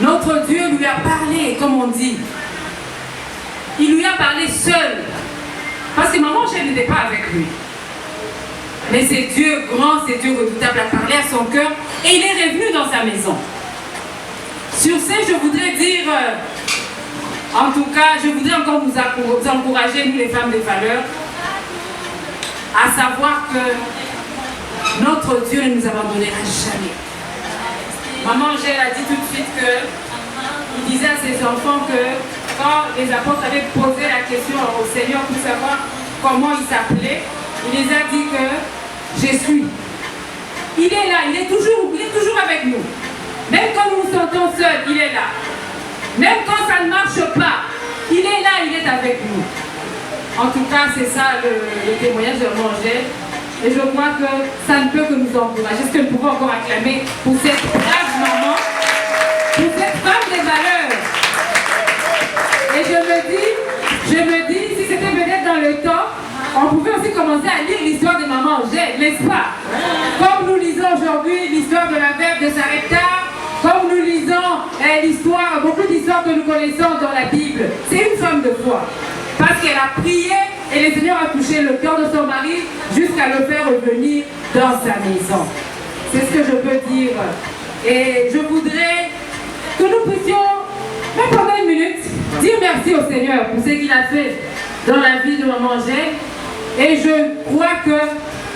Notre Dieu lui a parlé, comme on dit. Il lui a parlé seul. Parce que maman, je n'étais pas avec lui. Mais c'est Dieu grand, c'est Dieu redoutable a parlé à son cœur et il est revenu dans sa maison. Sur ce, je voudrais dire, en tout cas, je voudrais encore vous encourager, nous les femmes de valeur, à savoir que notre Dieu ne nous abandonnera jamais. Maman Angèle a dit tout de suite qu'il disait à ses enfants que quand les apôtres avaient posé la question au Seigneur pour savoir comment il s'appelait, il les a dit que je suis. Il est là, il est toujours avec nous. Même quand nous nous sentons seuls, il est là. Même quand ça ne marche pas, il est là, il est avec nous. En tout cas, c'est ça le témoignage de Angèle. Et je crois que ça ne peut que nous encourager. Est-ce que nous pouvons encore acclamer pour cette brave maman, pour cette femme des valeurs? Et je me dis, si c'était peut-être dans le temps, on pouvait aussi commencer à lire l'histoire de maman Angèle, n'est-ce pas? Comme nous lisons aujourd'hui l'histoire de la veuve de Sarepta, comme nous lisons l'histoire, beaucoup d'histoires que nous connaissons dans la Bible. C'est une femme de foi. Parce qu'elle a prié et le Seigneur a touché le cœur de son mari jusqu'à le faire revenir dans sa maison. C'est ce que je peux dire. Et je voudrais que nous puissions, même pendant une minute, dire merci au Seigneur pour ce qu'il a fait dans la vie de maman Angèle. Et je crois que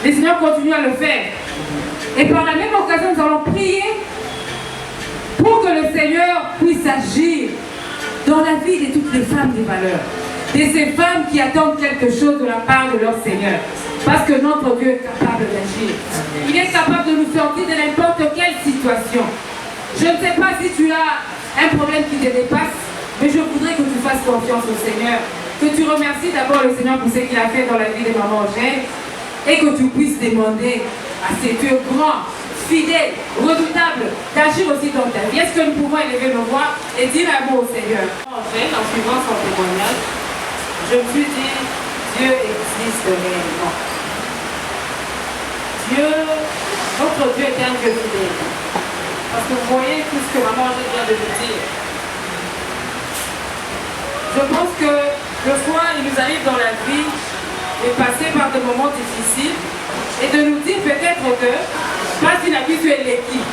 le Seigneur continue à le faire. Et par la même occasion, nous allons prier pour que le Seigneur puisse agir dans la vie de toutes les femmes des valeurs. De ces femmes qui attendent quelque chose de la part de leur Seigneur. Parce que notre Dieu est capable d'agir. Il est capable de nous sortir de n'importe quelle situation. Je ne sais pas si tu as un problème qui te dépasse, mais je voudrais que tu fasses confiance au Seigneur. Que tu remercies d'abord le Seigneur pour ce qu'il a fait dans la vie de maman Angèle. Et que tu puisses demander à ce Dieu grand, fidèle, redoutable, d'agir aussi dans ta vie. Est-ce que nous pouvons élever nos voix et dire un mot au Seigneur? En fait, en suivant son témoignage, je me suis dit, Dieu existe réellement. Notre Dieu est un Dieu fidèle. Parce que vous voyez tout ce que maman vient de nous dire. Je pense que Des fois, il nous arrive dans la vie de passer par des moments difficiles et de nous dire peut-être que parce qu'il a pu tuer l'équipe.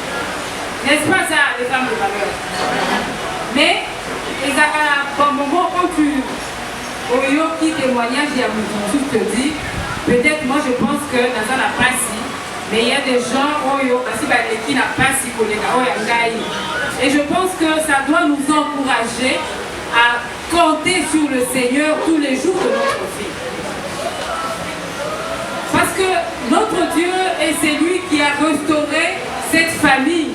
N'est-ce pas ça, les femmes de valeur? Mais, il y a un moment quand tu au qui témoignage, il y a tout te dit, peut-être moi je pense que dans la passe, mais il y a des gens qui n'a pas si et je pense que ça doit nous encourager à compter sur le Seigneur tous les jours de notre vie. Parce que notre Dieu est celui qui a restauré cette famille.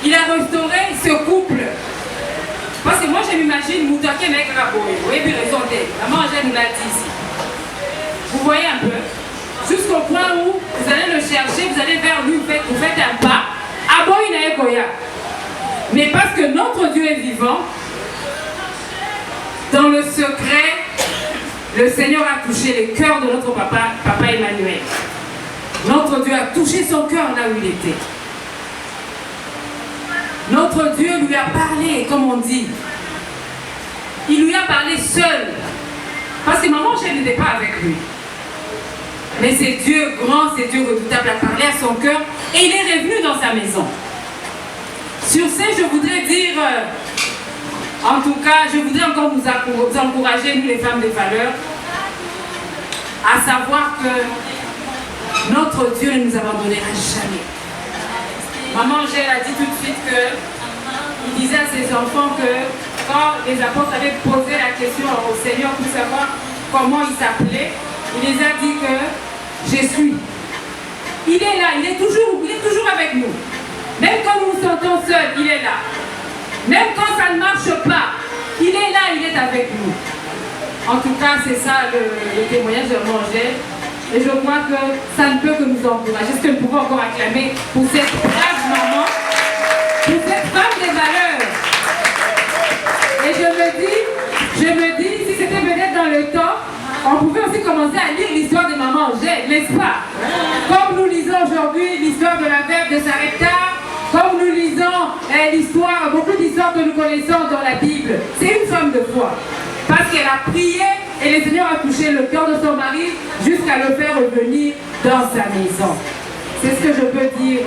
Il a restauré ce couple. Parce que moi je m'imagine Moutake Mek Raboye. Oui, puis raison d'être. Maman Angèle nous l'a dit ici. Vous voyez un peu? Jusqu'au point où vous allez le chercher, vous allez vers lui, vous faites un pas. Aboy Naekoya. Mais parce que notre Dieu est vivant, dans le secret, le Seigneur a touché les cœurs de notre papa Emmanuel. Notre Dieu a touché son cœur là où il était. Notre Dieu lui a parlé, comme on dit. Il lui a parlé seul. Parce que maman, je n'étais pas avec lui. Mais c'est Dieu grand, c'est Dieu redoutable à parler à son cœur. Et il est revenu dans sa maison. Sur ce, je voudrais dire, en tout cas, je voudrais encore vous encourager, nous les femmes de valeur, à savoir que notre Dieu ne nous abandonnera jamais. Maman Angèle a dit tout de suite qu'il disait à ses enfants que quand les apôtres avaient posé la question au Seigneur pour savoir comment il s'appelait, il les a dit que je suis. Il est là, il est toujours avec nous. Même quand nous nous sentons seuls, il est là. Même quand ça ne marche pas, il est là, il est avec nous. En tout cas, c'est ça le témoignage de Maman Angèle. Et je crois que ça ne peut que nous encourager. Est-ce que nous pouvons encore acclamer pour cette brave maman, pour cette femme des valeurs? Et je me dis, si c'était peut-être dans le temps, on pouvait aussi commencer à lire l'histoire de Maman Angèle, n'est-ce pas? Comme nous lisons aujourd'hui l'histoire de la veuve de Sarepta, comme nous lisons l'histoire, beaucoup d'histoires que nous connaissons dans la Bible. C'est une femme de foi. Parce qu'elle a prié et le Seigneur a touché le cœur de son mari jusqu'à le faire revenir dans sa maison. C'est ce que je peux dire.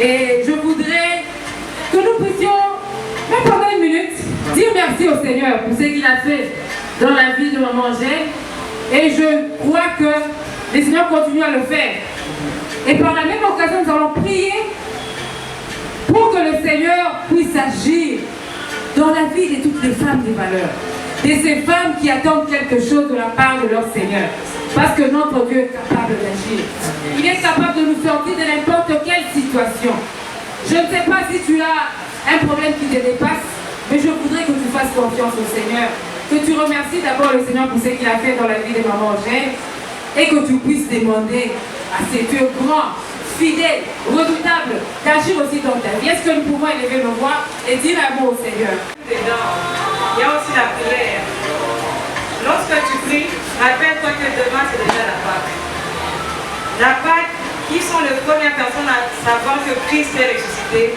Et je voudrais que nous puissions, même pendant une minute, dire merci au Seigneur pour ce qu'il a fait dans la vie de Maman Angèle. Et je crois que le Seigneur continue à le faire. Et par la même occasion, nous allons prier pour que le Seigneur puisse agir dans la vie de toutes les femmes de valeur. De ces femmes qui attendent quelque chose de la part de leur Seigneur. Parce que notre Dieu est capable d'agir. Il est capable de nous sortir de n'importe quelle situation. Je ne sais pas si tu as un problème qui te dépasse, mais je voudrais que tu fasses confiance au Seigneur. Que tu remercies d'abord le Seigneur pour ce qu'il a fait dans la vie de Maman Angèle et que tu puisses demander à ces Dieu grand, fidèle, redoutable, d'agir aussi dans ta vie. Est-ce que nous pouvons élever nos voix et dire un mot au Seigneur? Il y a aussi la prière. Lorsque tu pries, rappelle-toi que demain c'est déjà la Pâque. La Pâque, qui sont les premières personnes à savoir que Christ est ressuscité?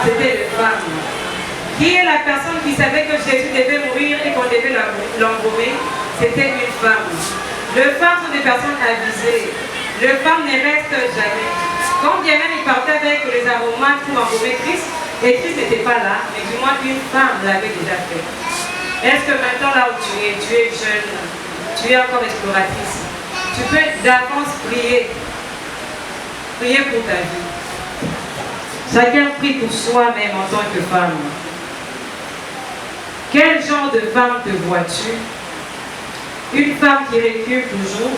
C'était les femmes. Qui est la personne qui savait que Jésus devait mourir et qu'on devait l'embaumer? C'était une femme. Les femmes sont des personnes avisées. Les femmes ne restent jamais. Quand bien même ils partaient avec les aromates pour embaumer Christ, et Christ n'était pas là, mais du moins une femme l'avait déjà fait. Est-ce que maintenant là où tu es jeune, tu es encore exploratrice, tu peux d'avance prier pour ta vie. Chacun prie pour soi-même en tant que femme. Quel genre de femme te vois-tu? Une femme qui recule toujours?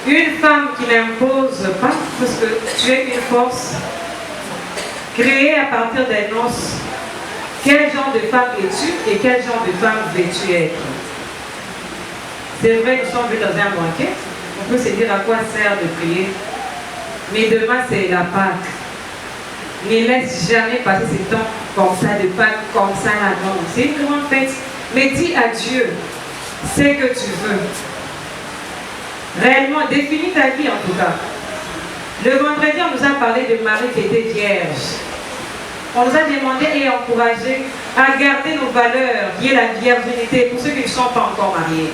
Une femme qui n'impose pas parce que tu es une force créée à partir des noces. Quel genre de femme es-tu et quel genre de femme veux-tu être? C'est vrai, nous sommes venus dans un banquet. On peut se dire à quoi sert de prier. Mais demain, c'est la Pâque. Ne laisse jamais passer ces temps comme ça, de Pâques, comme ça, là, non. C'est une grande fête. Mais dis à Dieu ce que tu veux. Réellement, définis ta vie en tout cas. Le vendredi, on nous a parlé de Marie qui était vierge. On nous a demandé et encouragé à garder nos valeurs, qui est la virginité, pour ceux qui ne sont pas encore mariés.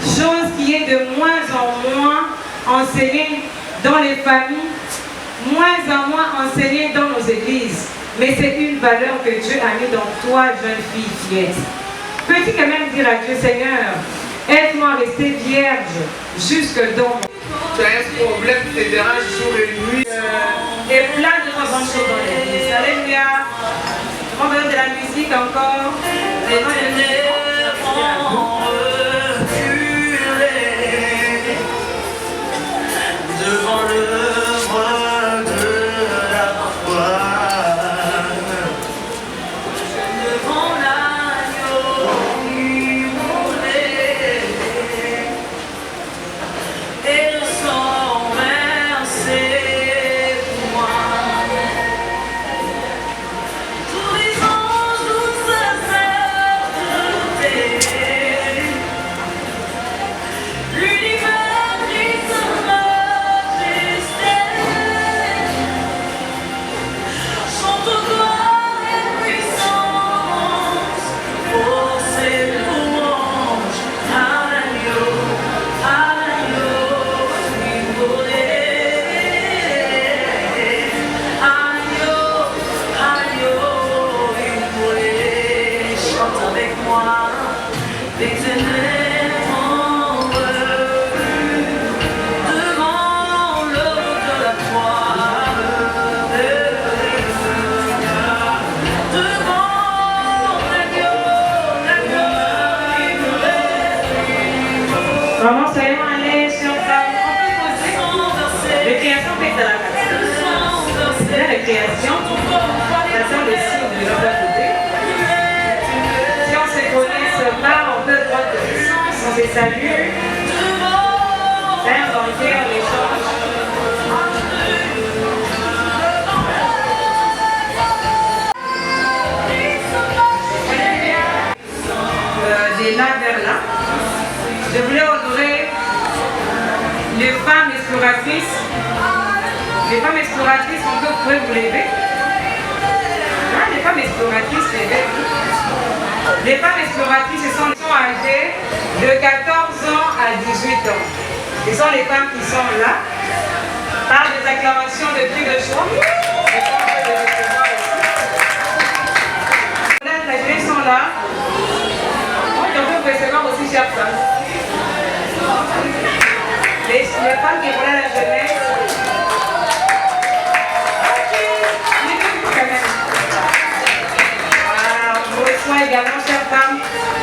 Chose qui est de moins en moins enseignée dans les familles, moins en moins enseignée dans nos églises. Mais c'est une valeur que Dieu a mis dans toi, jeune fille qui est. Peux-tu quand même dire à Dieu, Seigneur, aide-moi à rester vierge jusque dans Tu as un problème qui te dérange jour et nuit. et plein de bonnes choses dans l'église. Alléluia. On veut de la musique encore. Et non, devant le roi de la foi, devant l'agneau immolé, et le sang versé pour moi. Tous les anges nous servent de thé. L'univers brise sa majesté. Chante gloire et puissance, force et louange à l'agneau immolé. Agneau immolé. Chante avec moi, l'éternel en revue, devant l'eau de la croix, devant l'agneau immolé. Vraiment, soyons à l'aise, chers femmes. On peut poser. Les créations fait de la création. C'est la création. Ça sent le signe de l'autre côté. Si on se connaît pas, on peut prendre de sens, on se salue. Faire inventer l'échange. De là vers là, je voulais honorer les femmes exploratrices. Les femmes exploratrices, on peut pouvoir vous lever. Ah, les femmes exploratrices, levez-vous. Les femmes exploratrices, ce sont âgées de 14 ans à 18 ans. Ce sont les femmes qui sont là, par des acclamations de cris de joie. Les femmes peuvent les recevoir aussi. La jeunesse sont là. On peut recevoir aussi chaque femme. Les femmes qui vont à la jeunesse. On reçoit également chères femmes.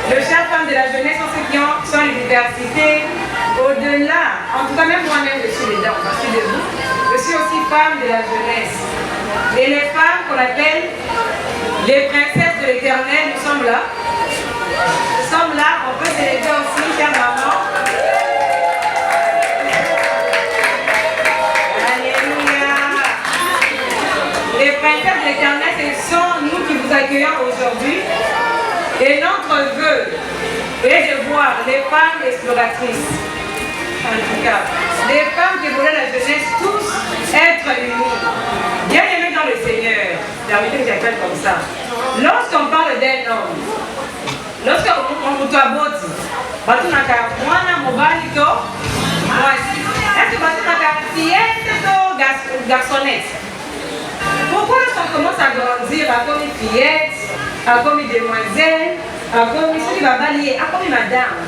Le chères femmes de la jeunesse sont ceux qui sont à l'université. Au-delà, en tout cas même moi-même je suis dedans, parce que je suis aussi femme de la jeunesse. Et les femmes qu'on appelle les princesses de l'éternel, nous sommes là. Nous sommes là, on peut célébrer aussi, chère maman. Alléluia. Les princesses de l'éternel, ce sont nous qui vous accueillons aujourd'hui. Et notre vœu est de voir les femmes exploratrices, en tout cas, les femmes qui voulaient la jeunesse, tous être unis, bien aimés dans le Seigneur. La vérité que j'appelle comme ça. Lorsqu'on parle d'un homme, lorsqu'on vous aboti, mwana mobali to mwasi. Est-ce que batunaka fillette to garçonnette? Pourquoi lorsqu'on commence à grandir, à comme fillette, à comme demoiselle, à comme ceux qui va balayer, à comme madame,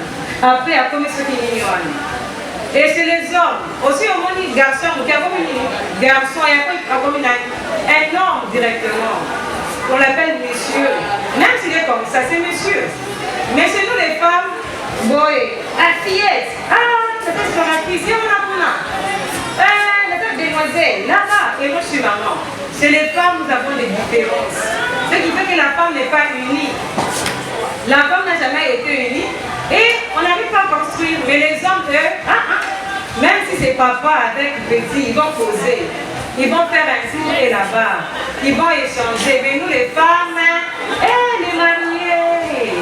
après à comme ceux qui ignorent. Et chez les hommes, aussi au monde garçon, il y a comme un garçon, il y a comme un homme directement. On l'appelle monsieur. Même s'il est comme ça, c'est monsieur. Mais chez nous les femmes, boy, la fillette, c'est sur la cuisine, on a la demoiselle, là-bas, et moi je suis maman. Chez les femmes, nous avons des différences. Ce qui fait que la femme n'est pas unie. La femme n'a jamais été unie. Et on n'arrive pas à construire. Mais les hommes, eux, même si c'est papa avec petit, ils vont poser. Ils vont faire un signe et là-bas. Ils vont échanger. Mais nous, les femmes, les mariés,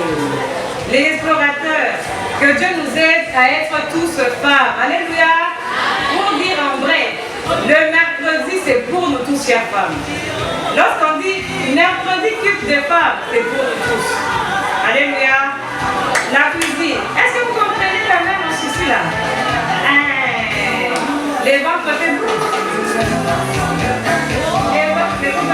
les explorateurs, que Dieu nous aide à être tous femmes. Alléluia. Pour dire en vrai, le mercredi, c'est pour nous tous, chères femmes. Lorsqu'on dit Mercredi culte de femmes, c'est pour nous tous. Alléluia. La cuisine. Est-ce que vous comprenez quand même mon souci là? Les vents côté vous. Les vents côté vous.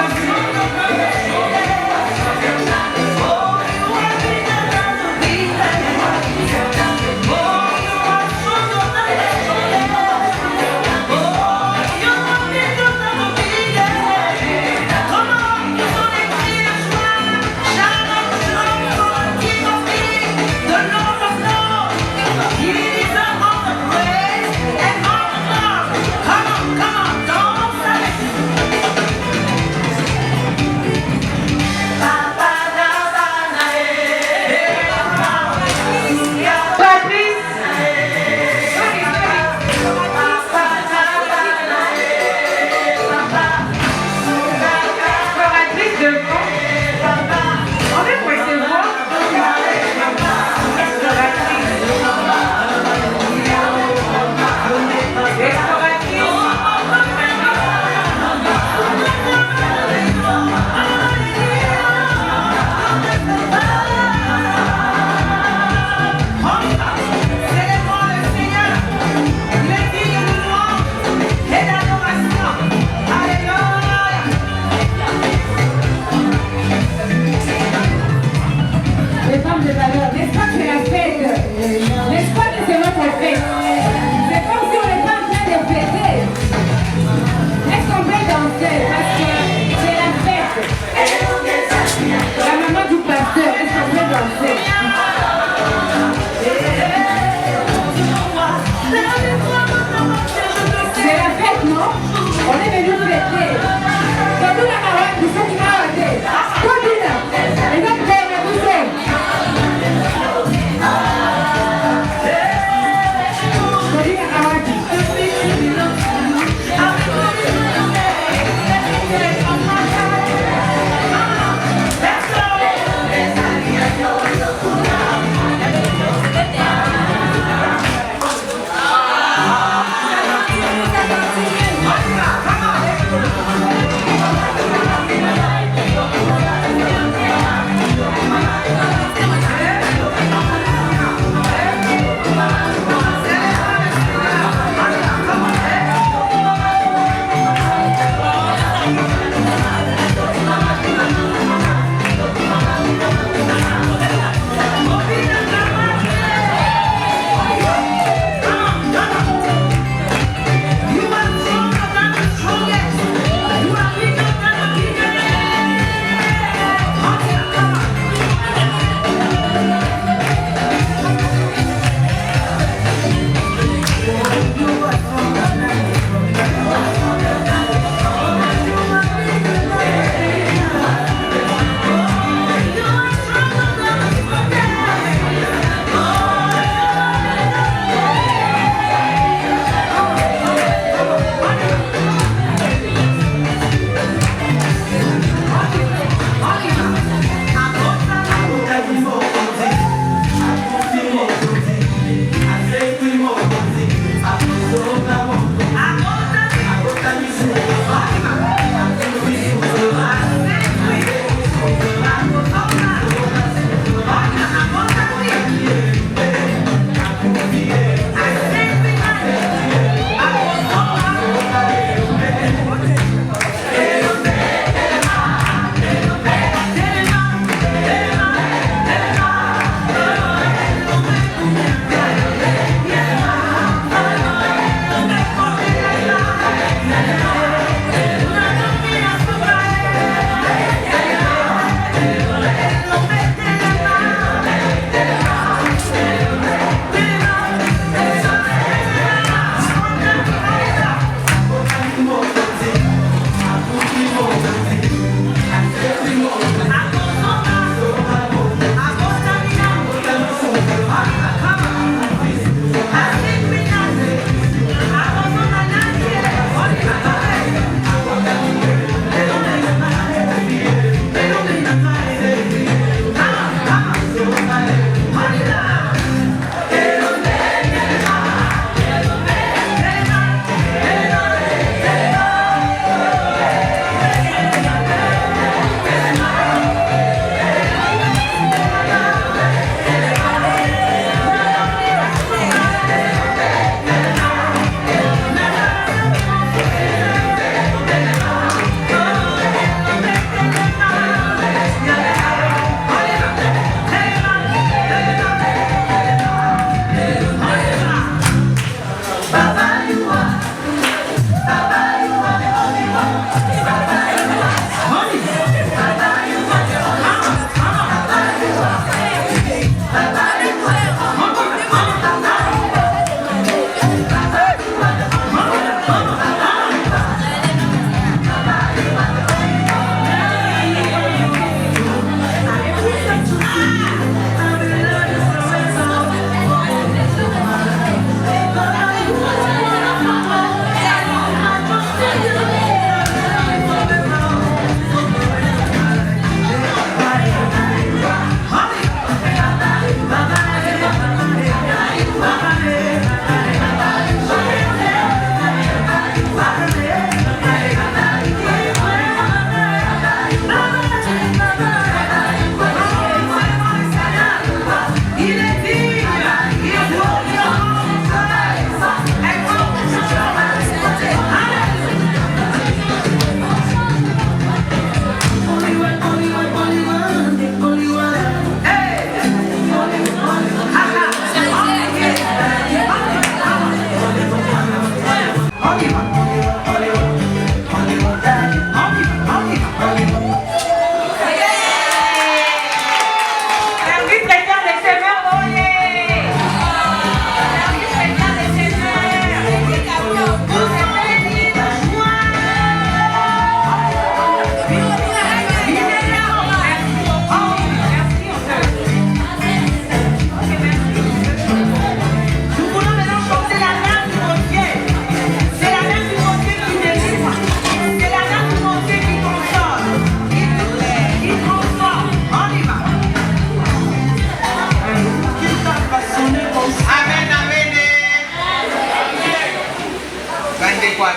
The Lord of Lords, He is the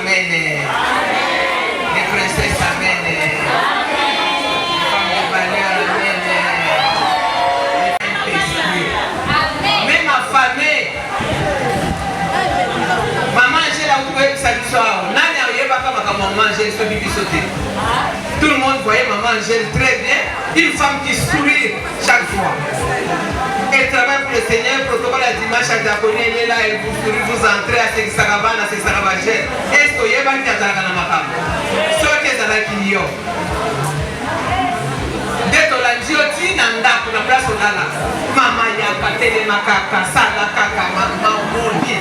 amen. Les princesses, amen. Les femmes de valeur, amen. Même ma famille. Maman, j'ai la oublié ça du soir. Nani arrive pas comme maman Angèle, ce bibi sauté. Tout le monde voyait maman Angèle très bien. Une femme qui sourit chaque fois. Elle travaille pour le Seigneur, protocole à dimanche à Diaconie, elle est là, elle vous sourit, vous entrez à Sexarabana, à Sexarabagel. Est-ce que vous avez un Tiatarana Makam? Ce qui est à la Kinyo. Dès que la Dioti n'a pour la place au Lala. Maman Yaka, Télé Makaka, Sala Kaka, Maman Moni.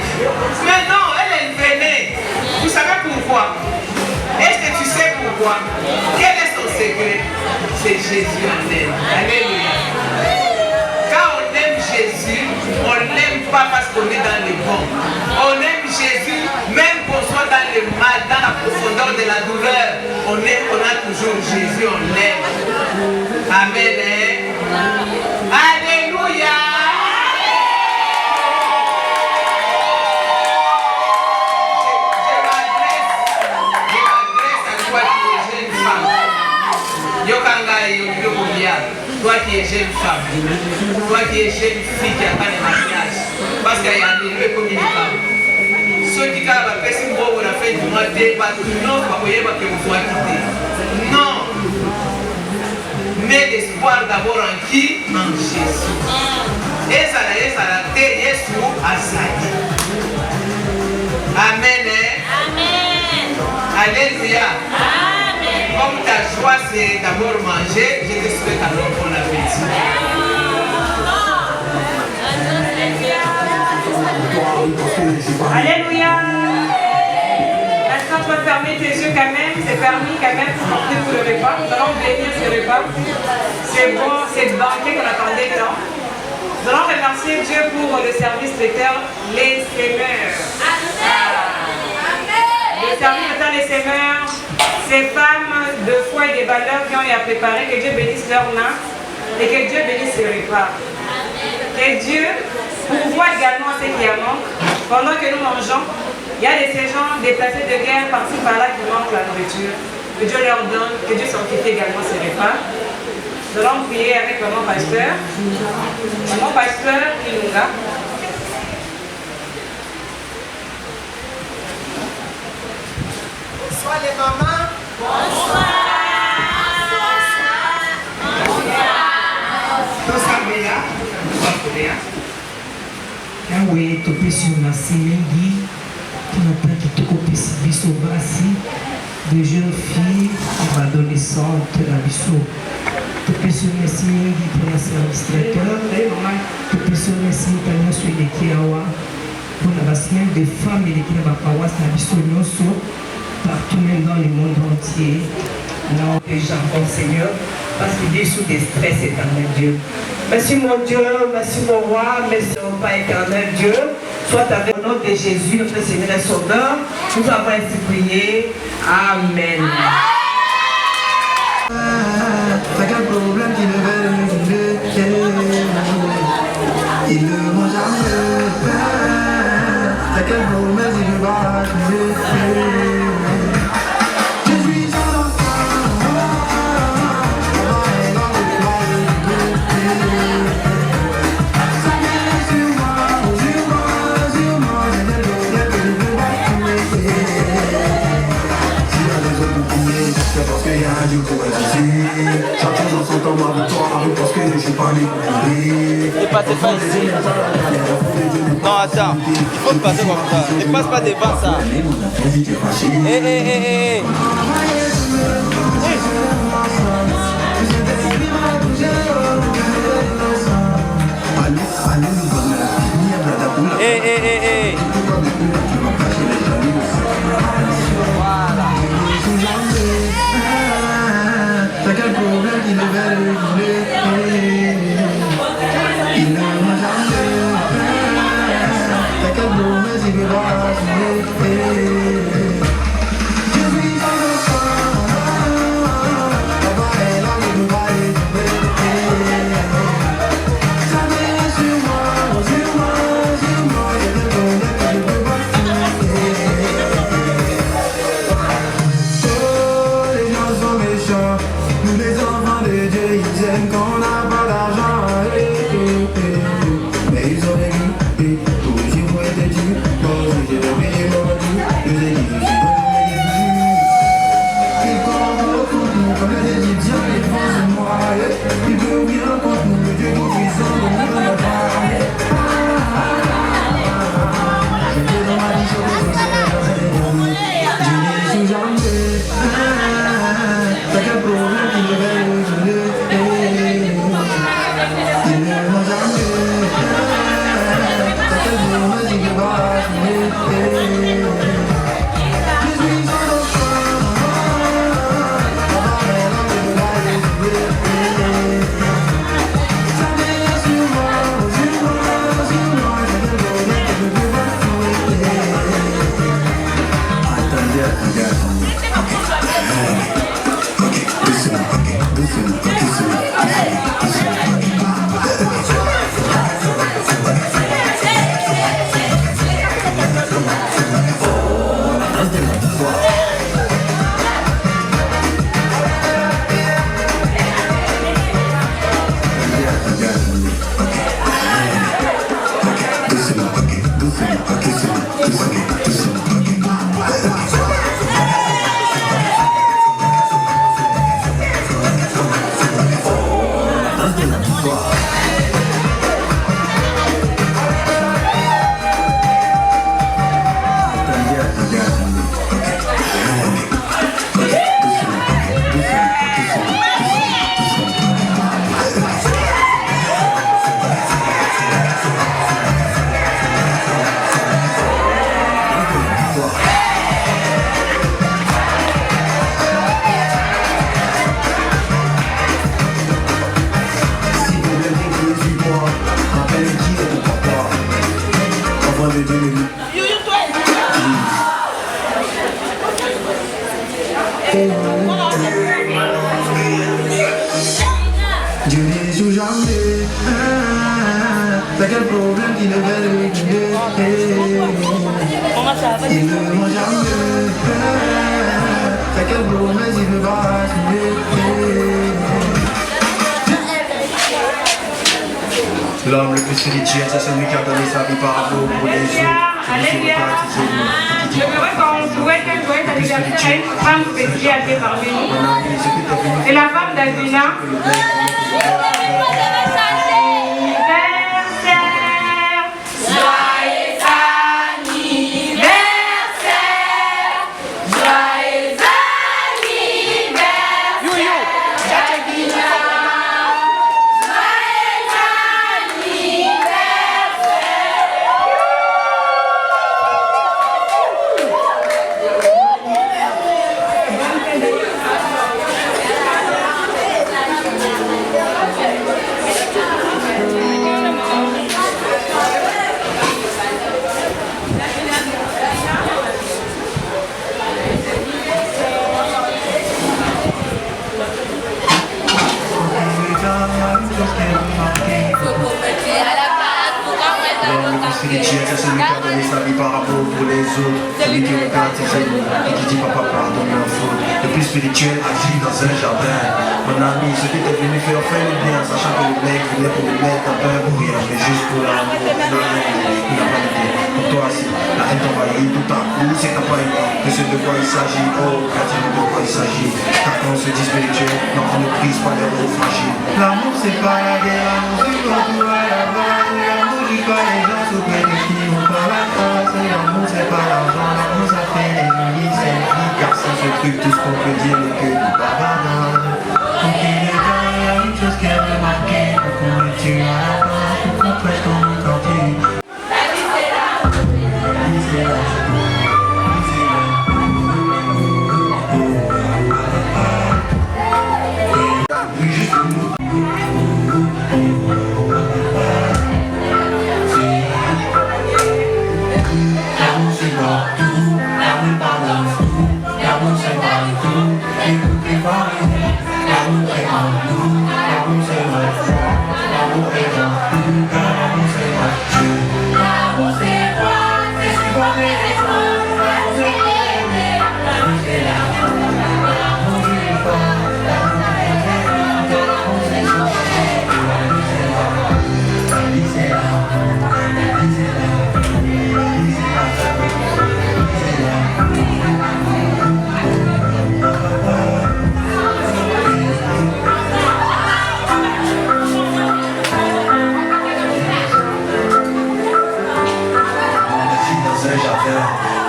Mais non, elle est venue. Vous savez pourquoi? Est-ce que tu sais pourquoi? Quel est son secret? C'est Jésus en elle. Alléluia. Quand on aime Jésus, on ne l'aime pas parce qu'on est dans les bons. On aime Jésus, même qu'on soit dans le mal, dans la profondeur de la douleur. On a toujours Jésus, on l'aime. Amen. Alléluia. Je m'adresse à toi qui es jeune femme. Yokanga et Yokolia. Toi qui es jeune femme, toi qui es jeune fille qui attend le mariage, parce qu'il y a des lieux communicants. Ceux qui ont fait ce qu'on a fait du mois de non, pas que vous soyez quittés. Non. Mais l'espoir d'abord en qui? En Jésus. Et ça l'a été Jésus à Saïd. Amen. Amen. Alléluia. Comme ta joie c'est d'abord manger, je te souhaite alors bon appétit. Alléluia. Est-ce qu'on peut fermer tes yeux quand même? C'est permis quand même pour porter tout le repas. Nous allons bénir ce repas. C'est bon, c'est le banquet qu'on attendait tant. Nous allons remercier Dieu pour le service de terre, les sémeurs. Le service de terre, les sémeurs, ces femmes de foi et des valeurs qui ont eu à préparer, que Dieu bénisse leurs mains et que Dieu bénisse ce repas. Que Dieu pourvoie également à ceux qui en manquent. Pendant que nous mangeons, il y a ces gens déplacés de guerre par-ci par-là qui manquent la nourriture. Que Dieu leur donne, que Dieu sanctifie également ces repas. Nous allons prier avec maman pasteur. Maman pasteur Ilunga. Bonsoir les mamans. Bonsoir. Yawe topesi merci mingi tunataki tukopesi biso basi de jeunes filles adolescentes na biso topesi merci mingi pour la service traiteur topesi merci mutani nyonso eleki awa mpona basemaine de femmes eleki na bapawase na biso nyonso partout même dans le monde entier. Non, déjà bon Seigneur, parce qu'il est sous des stress éternel Dieu. Merci mon Dieu, merci mon roi, merci mon Père éternel Dieu. Soit avec le nom de Jésus, notre Seigneur et Sauveur, nous avons ainsi prié. Amen. T'as qu'un problème qui ne veut il ne mange jamais. T'as qu'un problème qui ne va chacun dans son temps ma victoire parce que je suis pas né. Ne passez pas ici. Non, attends, il faut passer comme ça. Ne passe pas devant ça. Voilà. T'as quel problème qui ne veut il ne m'a jamais t'as quel problème qui ne va Dieu n'est joue jamais. T'as quel problème qui ne va le régler? Il ne ment jamais. T'as quel promesse il ne va assumer? L'homme le plus spirituel, c'est celui qui a donné sa vie par amour pour les autres. J'aimerais qu'on souhaite un joyeux anniversaire à une femme spéciale qui est parmi nous. C'est la femme d'Azina. C'est celui qui a donné sa vie par amour pour les autres. Celui qui regarde ses ennemis et qui dit papa pardonne leur faute. Le plus spirituel agit dans un jardin. Mon ami, ce qui t'est venu faire le bien, sachant que le mec voulait pour le mettre un pain pour rien, mais juste pour l'amour. Il n'a pas idée. Pour toi aussi, la haine t'envahit tout à coup, c'est t'as pas aimé. Que ce de quoi il s'agit, oh, quand il de quoi il s'agit. Car quand on se dit spirituel, non, on ne brise pas les rôles fragiles. L'amour c'est pas la guerre, l'amour c'est pas tout à la base. L'amour dit pas les gens s'occupent des filles, on pas la trace. L'amour c'est pas l'argent, l'amour ça fait les nuits, c'est une vie. Car sans ce truc, tout ce qu'on peut dire n'est que du bavardage. Donc il est là, il y a une chose qui est remarquée. Pour qu'on le tue à la base, pour qu'on prête comme un quartier.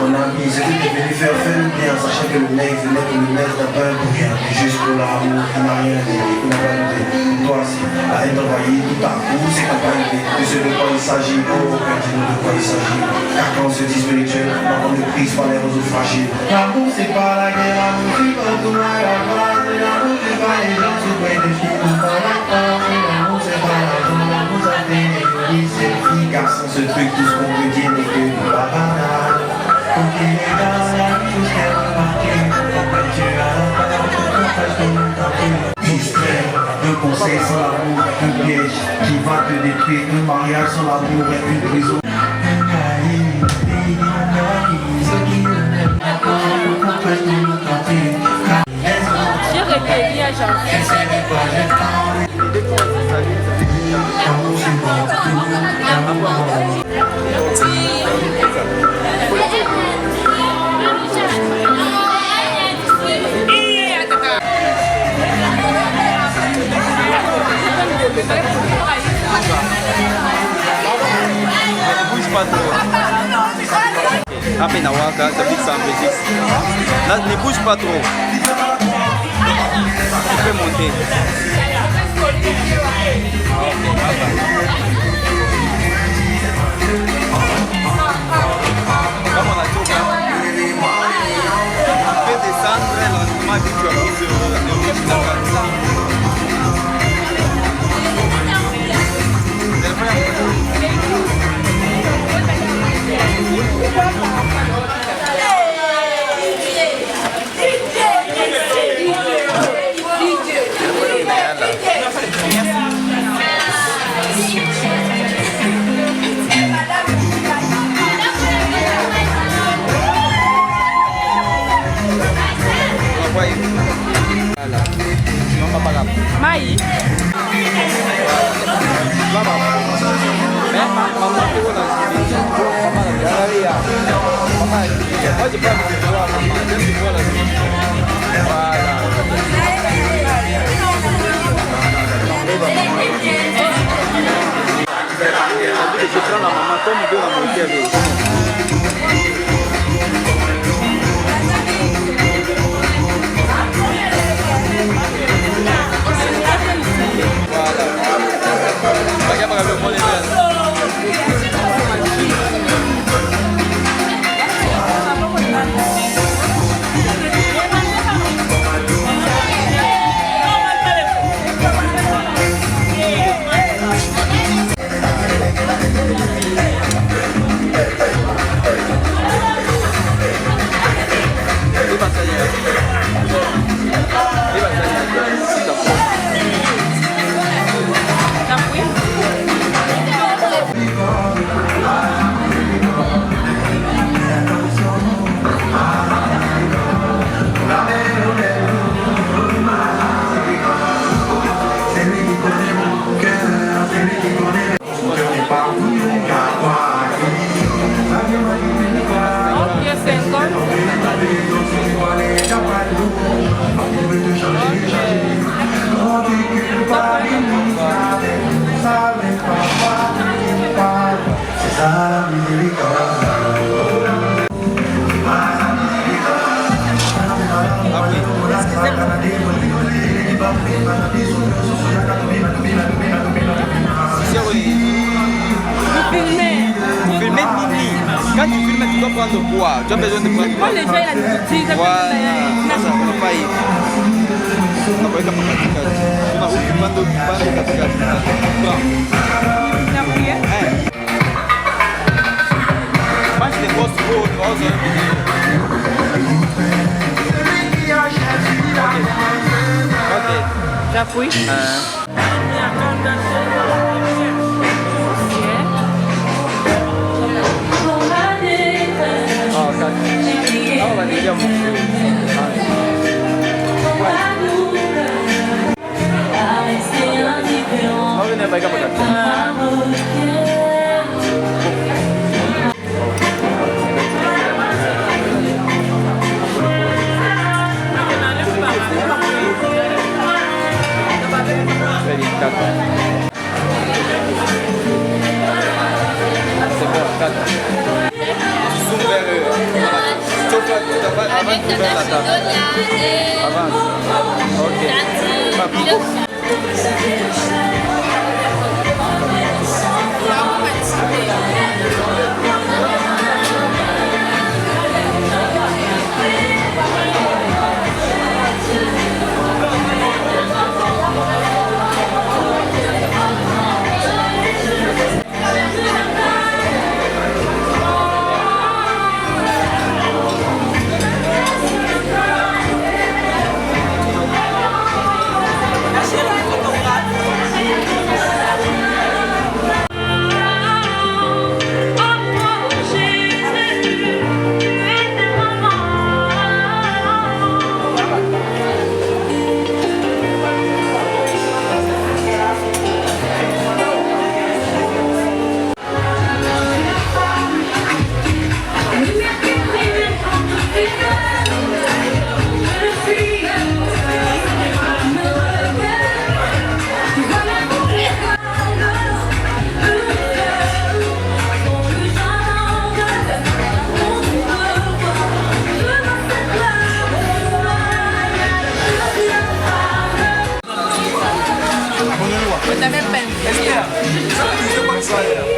Mon ami, ami, ce que tu es venu faire, fais-le bien, sachant que le nez venait pour le nez n'a pas pour rien, mais juste pour l'amour, qui n'a rien dit, qui n'a pas aidé. Toi aussi, à être envoyé tout à coup, c'est n'a pas aidé. De ce de quoi il s'agit, oh, dis-nous de quoi il s'agit. Car quand on se dit spirituel, on ne prise pas les réseaux fragiles. L'amour c'est pas la guerre, l'amour c'est pas tout mal à voir. L'amour c'est pas les gens sous près des filles, ou pas la force. L'amour c'est pas l'argent, l'amour ça fait des jolies selfies. Car sans ce truc, tout ce qu'on veut dire n'est que du babanal. Ok, dans la vie, jusqu'à remarquer, quand tu as la parole, on fâche comme un tapé. Distrait, un conseil sans l'amour, un piège qui va te détruire. Un mariage sans l'amour est une prison. J'ai réveillé à janvier. Ne bouge pas trop. Après Nawaka, ça fixe en Belgique. Là, ne bouge pas trop. Tu peux monter. Comme on a tout là. Tu peux descendre lentement et puis tu vas pousser le rouge là. Voilà. Non, pas grave. Maï. Je prends la maman comme deux à monter avec. Quand tu filmes, tu dois prendre bois. Tu as besoin de prendre bois. Moi, les gens, ils utilisent. Voilà. Ça ne va pas y. Ça va être comme un capital. Tu n'as aucune bande de capital. Mange les grosses roses. Ok. J'appuie. On va déjà c'est bon, 4. Zoom vers eux. Avant de faire la table. Avance. Ok. Esther, ça,